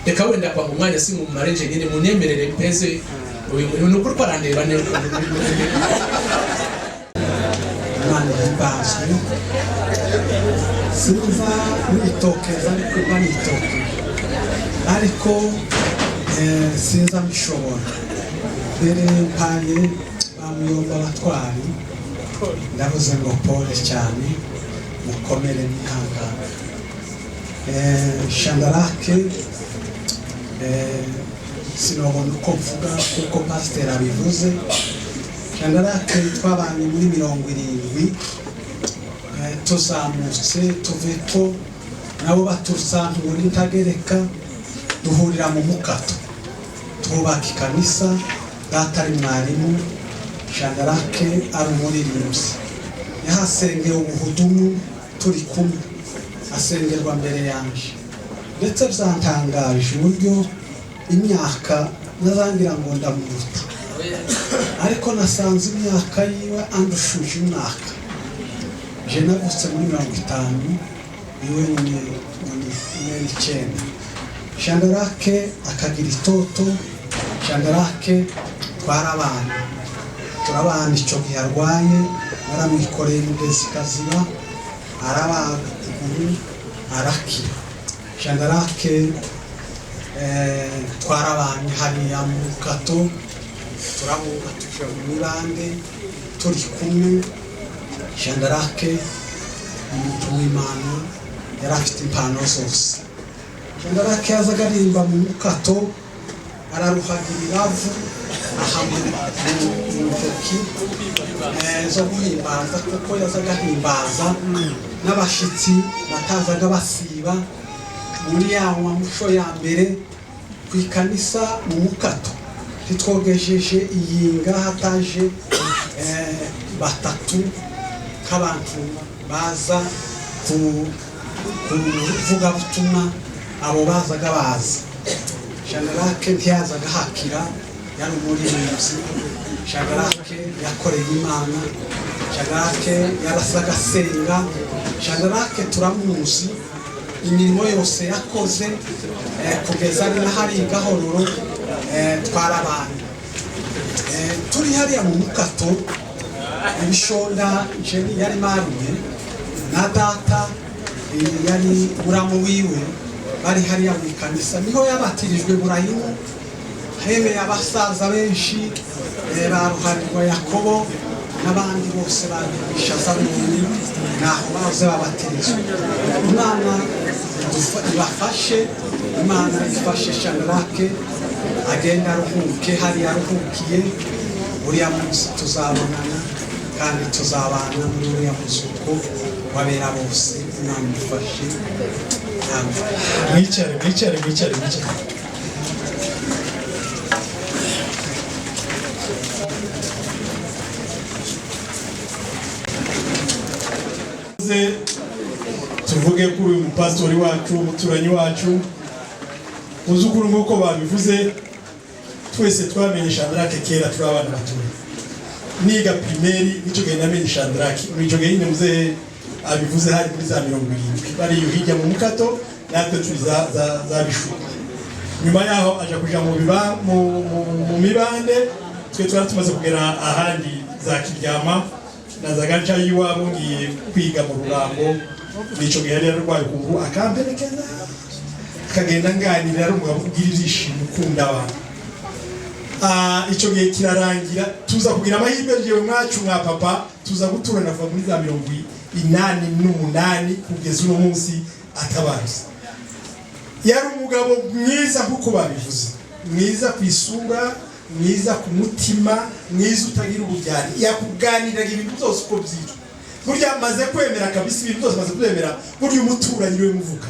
reka wenda kwa umwanya si mu marenje nyine munyemerere mpeze uyu nukuri parandeba ne Imana yibazwe sinza nitokeza ariko sinza bishobora mbere mpaye bamuyomba abatwari ndavuze ngo pole cyane mukomere mwihangane Chandrake sinabona uko mvuga kuko pasiteri abivuze Chandrake twabanye muri 70 tuzamutse tuveko nabo batusantu muri Ntagereka duhurira mu mukato twubaka ikanisa data ari mwarimu Chandrake ari umuririmbyi yahasengeye ubuhudumu turi kumwe asengerwa mbere yanje ndetse byantangaje uburyo imyaka nazangira ngo ndamuruta ariko nasanze imyaka yiwe andushuje umwaka je navutse muri 50 iwe nyine 9 Chandrake akagira itoto Chandrake twarabana turabana icyo gihe arwaye baramwikoreye mugezi kaziba arabaga ukuguru arakira Chandrake twarabanye hariya mu kato turamuka tujya mu mibande turi kumwe Chandrake umuntu w'Imana yari afite impano zose Chandrake yazaga aririmba mu mukato araruhagira iravu aha mu ntoki zo guhimbaza kuko yazaga ahimbaza n'abashitsi batazaga basiba muri ya muco ya mbere ku ikanisa mu mukato titwogejeje iyinga hataje batatu k'abantu baza kuvuga butumwa abo bazaga baza Shadarake ntiyazaga hakira yari umurinzi Shadarake yakoreye Imana Shadarake yarasaga senga Shadarake turamuzi imirimo yose yakoze kugeza hari Gahororo twarabanye turi hariya mu mukato ibishonda jeni yari marume na data yari muramu wiwe bari hariya mu kanisa niho yabatirijwe Burayimu hemeye abasaza benshi baruharirwa Yakobo n'abandi bose babigisha Zabuloni naho baze babatirizwa Imana ibafashe Imana ifashe Shadarake agenda aruhuke hariya aruhukiye uriya munsi tuzabonana kandi tuzabana muri uriya muzuko wabera bose Imana ifashe mwicare tuvuge kuri uyu mupastori wacu umuturanyi wacu muzukuru nk'uko babivuze twese twamenye Shadarake kera turi abana batoya niga primeri nicyo gihe namenye Shadarake muri icyo gihe nyine muzehe abivuze hari muri za 70 bari hirya mu mukato natwe turi za bishuka nyuma yaho aja kuja mu mibande twe twari tumaze kugera ahandi za Kiryama na za gaca yiwabo ngiye kwiga mu Rurambo nico gihe yari arwaye kuguru akamperekeza akagenda nganira ari umugabo ugira ibyishimo ukunda abantu ico gihe kirarangira tuza kugira amahirwe jewe mwacu mwa papa tuza guturana kuva muri za 88 kugeza uno munsi atabazi yari umugabo mwiza nkuko babivuze mwiza kwisura mwiza ku mutima mwiza utagira ubujyani yakuganiraga ibintu byose uko byitwa burya maze kwemera kabisa ibintu byose maze kwemera burya umuturanyi we muvuka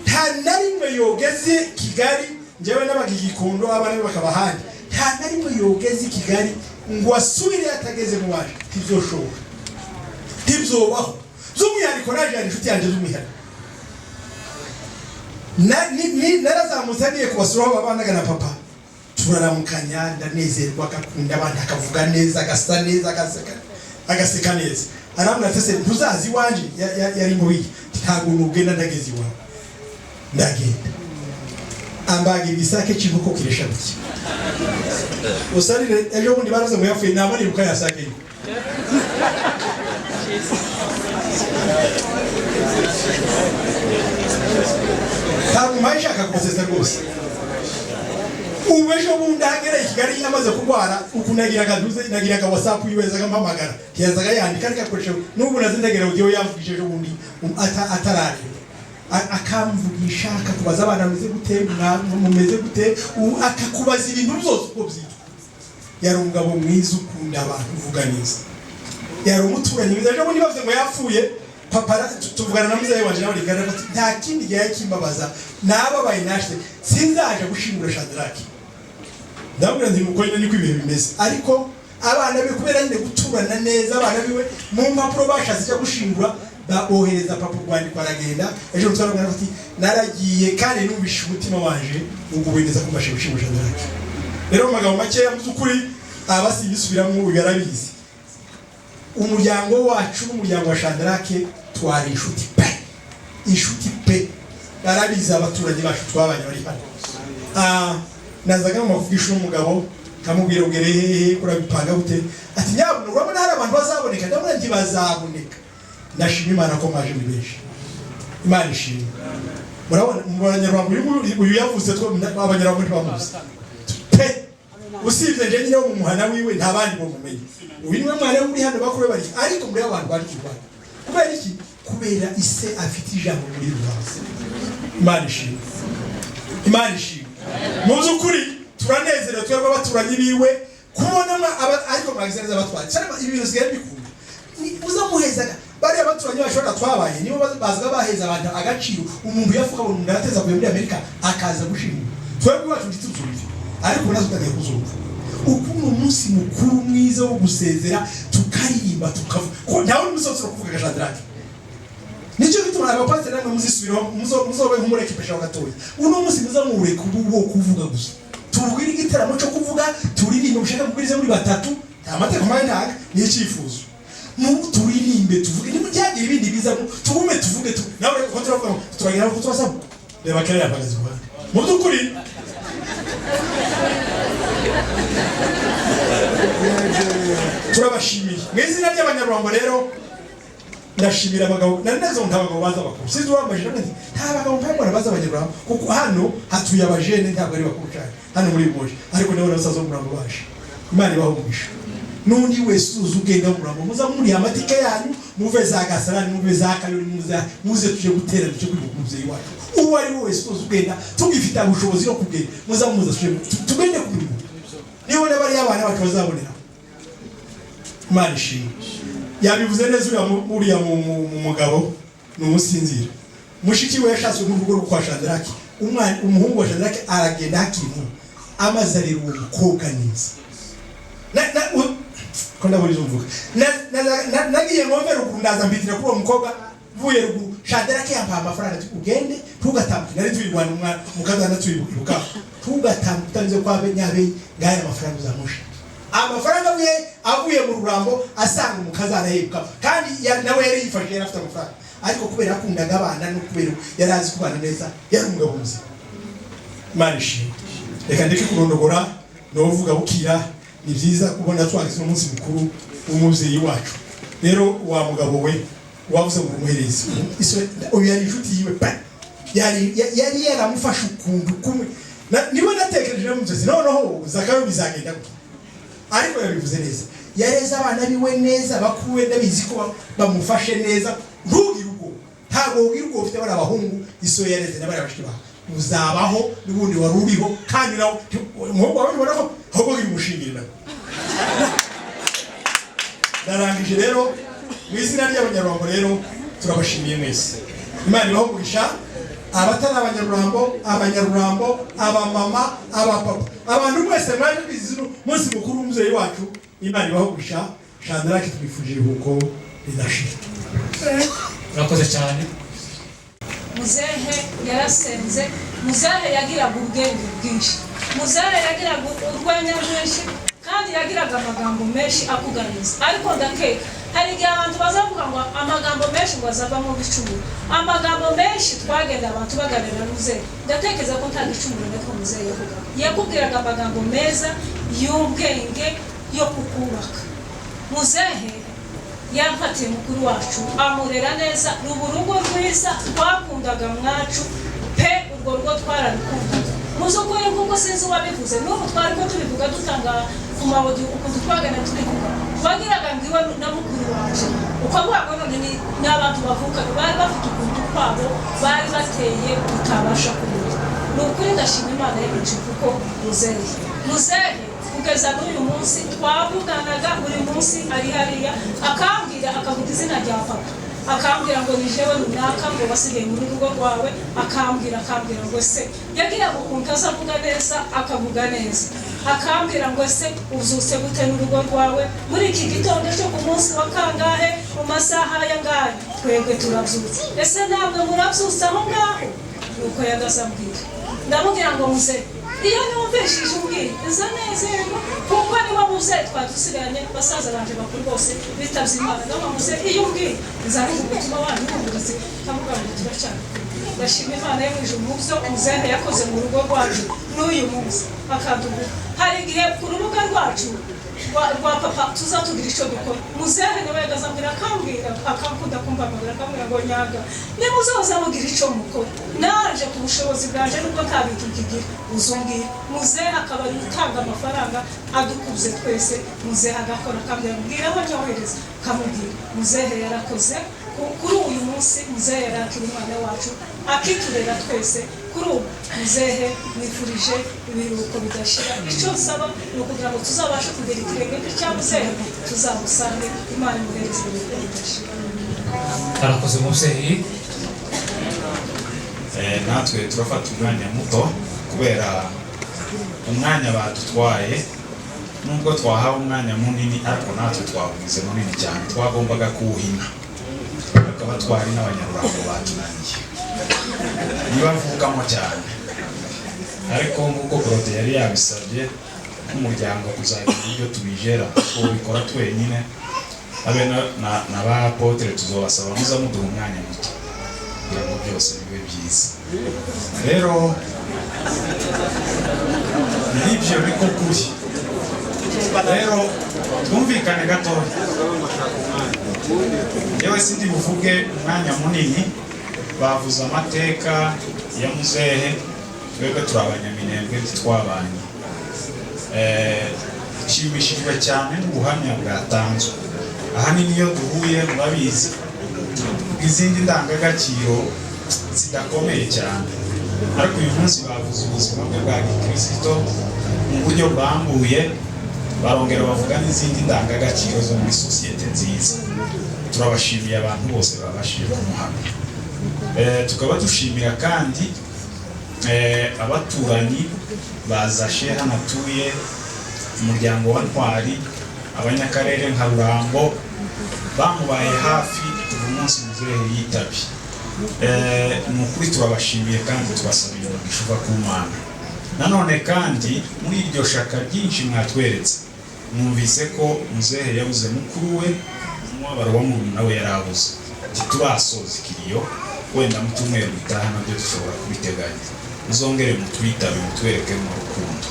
nta na rimwe yogeze Kigali njyewe n'abagigikondo abana bakabahandi nta na rimwe yogeze Kigali ngo asubire atageze mu waje tivyoshobora tivyobaho z'umwihariko naje ari inshuti yanjye z'umwihariko narazamutse agiye kubasuraho babanaga na papa turaramukanya ndanezerwa akakunda abandi akavuga neza agasa neza agaseka neza arambwira ati se ntuzazi iwanje yari mubi ntabwo nugenda ndageze iwawe ndagenda ambagira igisake cy'inkoko kiresha buke usarire ejo bundi baraze ngo yafuye ntabwo nibuka yasake ntabwo mpayishaka kumusesa rwose ubu ejo bundi ahagera i Kigali yamaze kurwara ukunagira akaduze nagiraga WhatsApp yiwezaga mpamagara ntiyazaga yandika ariko akoresha n'ubu nazindagera ugiye yamvugije ejo bundi atarari akamvugisha akakubaza abana bameze gute mumeze gute akakubaza ibintu byose uko byitwa yari umugabo mwiza ukunda abantu uvuga neza yari umuturanyi mwiza ejo bundi bavuze ngo yapfuye papa tuvugana na muzehe wanje nawe rigana nta kindi gihe kimbabaza nababaye nashe sinzaje gushingura Shadarake ndabwira ndi mukoye niko ibihe bimeze ariko abana be kubera nyine guturana neza abana biwe mu mpapuro bashatse cyo gushingura babohereza papa rwandiko aragenda ejo twarabona ati naragiye kandi numvishe umutima wanje ubwo wendeza kumashe gushingura Shadarake rero magambo make y'ukuri abasibisubiramo yarabizi umuryango wacu n'umuryango wa Shadarake twari inshuti pe barabizi abaturage bacu twabanye bari hano nazaga mu mavugisho n'umugabo kamubwira ugere hehe kurabipanga gute ati nyabwo urabona hari abantu bazaboneka ndabona ndi bazaboneka ndashima Imana ko maje muri benshi Imana ishimwe murabona mu Banyarwanda uyu yavuze ko Abanyarwanda ntibamuzi pe usibye nje nyine mu muhana wiwe nta bandi bo mumenye uyu niwe mwana uri hano bakuru bari ariko muri abantu bari kurwana kubera iki kubera ise afite ijambo muri rubanza Imana ishimwe muzukuri turanezerewe twebwe abaturanyi biwe kubona ariko magazine z'abatwari cyane ibintu zigenda bikunda uzamuhezaga bari abaturanye bashobora twabaye nibo bazga baheza abantu agaciro umuntu yafuka ngo ndateza kuye muri Amerika akaza gushimira twebwe wacu ndituzumva ariko nazo tutagiye kuzumva ukuntu umunsi mukuru mwiza wo gusezera tukaririmba tukavuga nawe n'umusotsi wo kuvuga Shadrach nicyo bituma abapasiteri namwe muzisubiraho muzobe nk'umureke pesha gatoya uno munsi muzamure kubuwo kuvuga gusa tubwire igitaramo cyo kuvuga turirimbe ushaka kubwiriza muri batatu amateka mayinaga ni icyifuzo mu turirimbe tuvuge ni mujyagira ibindi biza tugume tuvuge nawe ko turavuga turagira ko twasaba reba kare yapagaze kwa mu byukuri turabashimiye mwizina ry'abanyarwanda rero ndashimira abagabo nanezo ntabagabo baza bakuru sizi wambajije nta bagabo mpamara baza abanyarwanda kuko hano hatuye abajene ntabwo ari bakuru cyane hano muri Moje ariko nawe nasazo murambo baje Imana ibahumugisha nundi wese uzugenda murambo muza muri amatike yanyu muve za Gasarani muve za Kalori muze tuje gutera cyo kwibukuze iwacu uwo ari wese uzugenda tugifite ubushobozi no kugenda muza tugende kuri niho n'abari abana bacu bazabonera Imana ishimwe yabivuze neza uriya mu mugabo n'umusinzira mushiki we yashatse n'urugo rwo kwa Shadrach umwana umuhungu wa Shadrach aragenda hakimu amazarira uwo mukobwa neza ko ndaburiza umvuga nagiye ngombe ruguru ndaza mbitira kuri uwo mukobwa vuye ruguru Shadrach yampa amafaranga ati ugende tugatambuka nari tuyirwana umwana mukazana tuyibuka tugatambuka tanze kwa benyabe ngaya amafaranga uzamusha amafaranga avuye mu rurambo asanga umukazana hebuka kandi nawe yari yifashe yari afite amafaranga ariko kubera akundaga abana no kubera yari azi kubana neza yari umugabo muzima marishi reka ndeke kurondogora no vuga bukira ni byiza kubona twagize umunsi mukuru w'umubyeyi wacu rero wa mugabo we wavuze ngo umuhereze iso uyu yari inshuti yiwe pa yari yaramufasha ukuntu kumwe niwe natekereje mu nzozi noneho zakayo bizagenda gute ariko yabivuze neza yareza abana biwe neza bakuwe ndabizi ko bamufashe neza ntugire ubwo ntabwo ugira ubwo ufite bari abahungu iso yareze n'abari abashiki bawe uzabaho n'ubundi wari uriho kandi nawe umuhungu wawe ubona ko ahubwo uri umushingirira narangije rero mu izina ry'abanyarwanda rero turabashimiye mwese Imana ibahugisha abatari abanyarurambo abamama abapapa abantu mwese mwaje kwiziza umunsi mukuru w'umubyeyi wacu Imana ibahugisha Shadrach twifurije uko ridashira urakoze cyane muzehe yarasenze muzehe yagiraga ubwenge bwinshi muzehe yagiraga urwenya rwinshi kandi yagiraga amagambo menshi akuganiza ariko ndakeka hari igihe abantu bazavuga ngo amagambo menshi ngo azavamo bicumuro amagambo menshi twagenda abantu baganira muzehe ndatekereza ko nta gicumuro nako muzehe yakubwiraga amagambo meza y'ubwenge yo kukubaka muzehe yamfatiye mukuru wacu amurera neza ruburugo rwiza twakundaga mwacu pe urwo rugo twararukundaga muzukuri kuko sinzi wabivuze n'ubu twari ko tubivuga dutanga ku mawodi ukuntu twagana tubivuga bagiraga ngiwe na mukuru wacu uko bwabo none ni abantu bavuka bari bafite ukuntu kwabo bari bateye utabasha kumenya ni ukuri ndashima Imana y'ibintu kuko muzehe kugeza n'uyu munsi twavuganaga buri munsi ari hariya akambwira akavuga izina rya papa akambwira ngo ni jewe runaka ngo basigaye muri rugo rwawe akambwira ngo se yagira ngo ukuntu azavuga neza akavuga neza akambwira ngo se uzutse gute n'urugo rwawe muri iki gitondo cyo ku munsi wa kangahe mu masaha ya ngahe twebwe turabyutse ese namwe murabyutse aho ngaho nuko yagasabwira ndamubwira ngo muze iyo numvishije umbwira iza nezerwa kuko niba muze twadusigaranye basaza banje bakuru bose bitavye Imana ngama muze iyo umbwira izari umutima wanyu n'uburitse kavuga ngo turacana ndashima Imana yo mwijuru muvyo muzehe yakoze mu rugo rwacu n'uyu munsi akaduha hari igihe ku rubuga rwacu rwa papa tuzatugira icyo dukora muzehe niwe yagazambwira akambwira akamukunda kumbamagara akambwira ngo nyaga nimuzoza mugira icyo mukora naje ku bushobozi bwanje nubwo ntabiki kigira uzumbwira muzehe akaba gutanga amafaranga adukuze twese muzehe agakora akambwira mbwira aho nyohereza kamubwira muzehe yarakoze kuri uyu munsi muzehe yarakira umwana wacu akiturera twese kuri ubu muzehe mwifurije ibiruhuko bidashira icyo nsaba ni ukugira ngo tuzabashe kugera ikirenge cya muzehe tuzamusange Imana imuhereze ibiruhuko bidashira arakoze umubyeyi. Natwe turafata umwanya muto kubera umwanya badutwaye, nubwo twahawe umwanya munini ariko natwe twavuze munini cyane, twagombaga kuwuhina, bakaba twari n'abanyarurango batunaniye ntibavugamo cyane, ariko nk'uko Claude yari yabisabye nk'umuryango kuzagira uburyo tubijera bikora twenyine, abe na ba apotre tuzobasaba muza muduha umwanya muto kugira ngo byose bibe byiza. Rero nibyo biko kuri, rero twumvikane gatoya, yewe sindi buvuge umwanya munini, bavuze amateka ya muzehe, twebwe turi abanyaminembwe twabanye. Nshimishijwe cyane n'ubuhamya bwatanzwe, ahanini iyo duhuye murabizi izindi ndangagaciro zidakomeye cyane, ariko uyu munsi bavuze ubuzima bwe bwa gikristo mu buryo bwambuye, barongera bavuga n'izindi ndangagaciro zo muri sosiyete nziza. Turabashimiye abantu bose babashije kumuhamya. Tukaba dushimira kandi abaturanyi bazashe hano atuye, umuryango wa Ntwari, abanyakarere nka Rurambo bamubaye hafi kuva umunsi muzehe yitabye. Ni ukuri turabashimiye kandi tubasabira umugisha uva ku Mana. Nanone kandi muri iryo shaka ryinshi mwatweretse, mwumvise ko muzehe yabuze mukuru we, umubabaro wa murumuna we yarabuze. Turasoza ikiriyo, wenda mu cyumweru gitaha nabyo dushobora kubiteganya, muzongere mutwitabe mutwereke mu rukundo.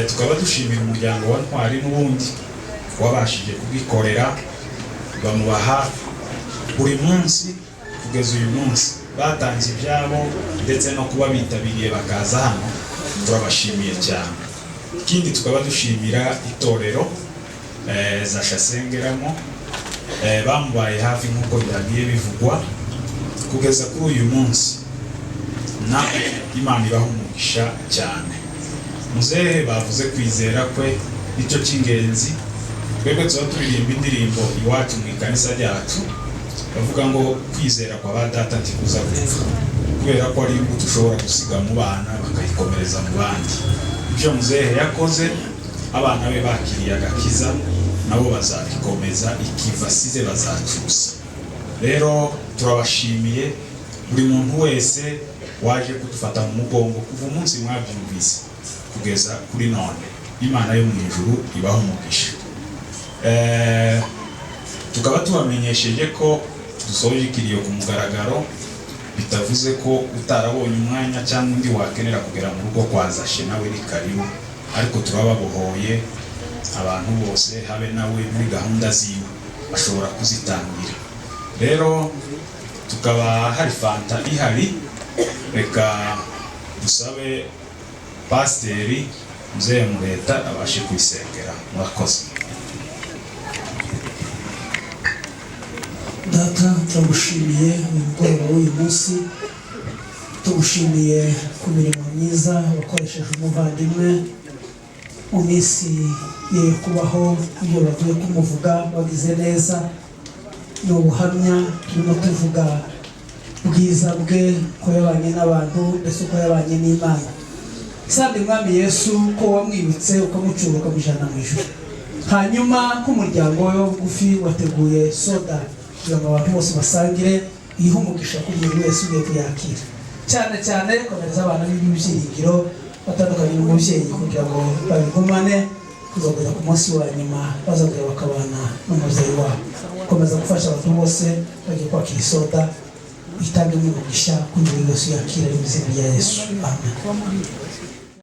Tukaba dushimira umuryango wa Ntwari n'ubundi wabashije kubikorera, bamuba hafi buri munsi kugeza uyu munsi, batanze ibyabo ndetse no kuba bitabiriye bakaza hano, turabashimiye cyane. Ikindi tukaba dushimira itorero zashasengeramo, bamubaye hafi nk'uko byagiye bivugwa kugeza kuri uyu munsi, na Imana ibaha umugisha cyane. Muzehe bavuze kwizera kwe nicyo cy'ingenzi. Twebwe tuba turirimba indirimbo iwacu mu ikanisa ryacu, bavuga ngo kwizera kwa ba data ntikuza gupfa, kubera ko ari imbuto ushobora gusiga mu bana bakayikomereza mu bandi. Ibyo muzehe yakoze, abana be bakiriye agakiza, nabo bazabikomeza, ikiva asize bazacusa. Rero turabashimiye buri muntu wese waje kudufata mu mugongo kuva umunsi mwabyumvise kugeza kuri none. Imana yo mu ijuru ibaho umugisha. Tukaba tubamenyesheje ko dusoje ikiriyo ku mugaragaro, bitavuze ko utarabonye umwanya cyangwa undi wakenera kugera mu rugo kwa Zashe nawe ni karibu, ariko turababohoye abantu bose, habe nawe muri gahunda ziwe ashobora kuzitangira. Rero tukaba hari fanta ihari, reka dusabe Pasiteri Muzehe Mureta abashe kwisengera. Murakoze. Data, turagushimiye umugoroba w'uyu munsi, tugushimiye ku mirimo myiza wakoresheje umuvandimwe mu minsi ye kubaho. Ibyo bavuye kumuvuga bagize neza, ni ubuhamya turimo tuvuga bwiza bwe, ko yabanye n'abantu ndetse ko yabanye n'Imana. Sande Mwami Yesu ko wamwibutse ukamucura ukamujana mu ijuru. Hanyuma k'umuryango we bugufi wateguye soda kugira ngo abantu bose basangire, ihe umugisha ku buri wese ugiye kuyakira. Cyane cyane komereza abana b'ibyiringiro batandukanye n'umubyeyi kugira ngo babigumane, kuzagera ku munsi wa nyuma bazagera bakabana n'umubyeyi wabo. Komeza gufasha abantu bose bagiye kwakira isoda, itange umugisha ku buri wese uyakira mu izina rya Yesu. Amen.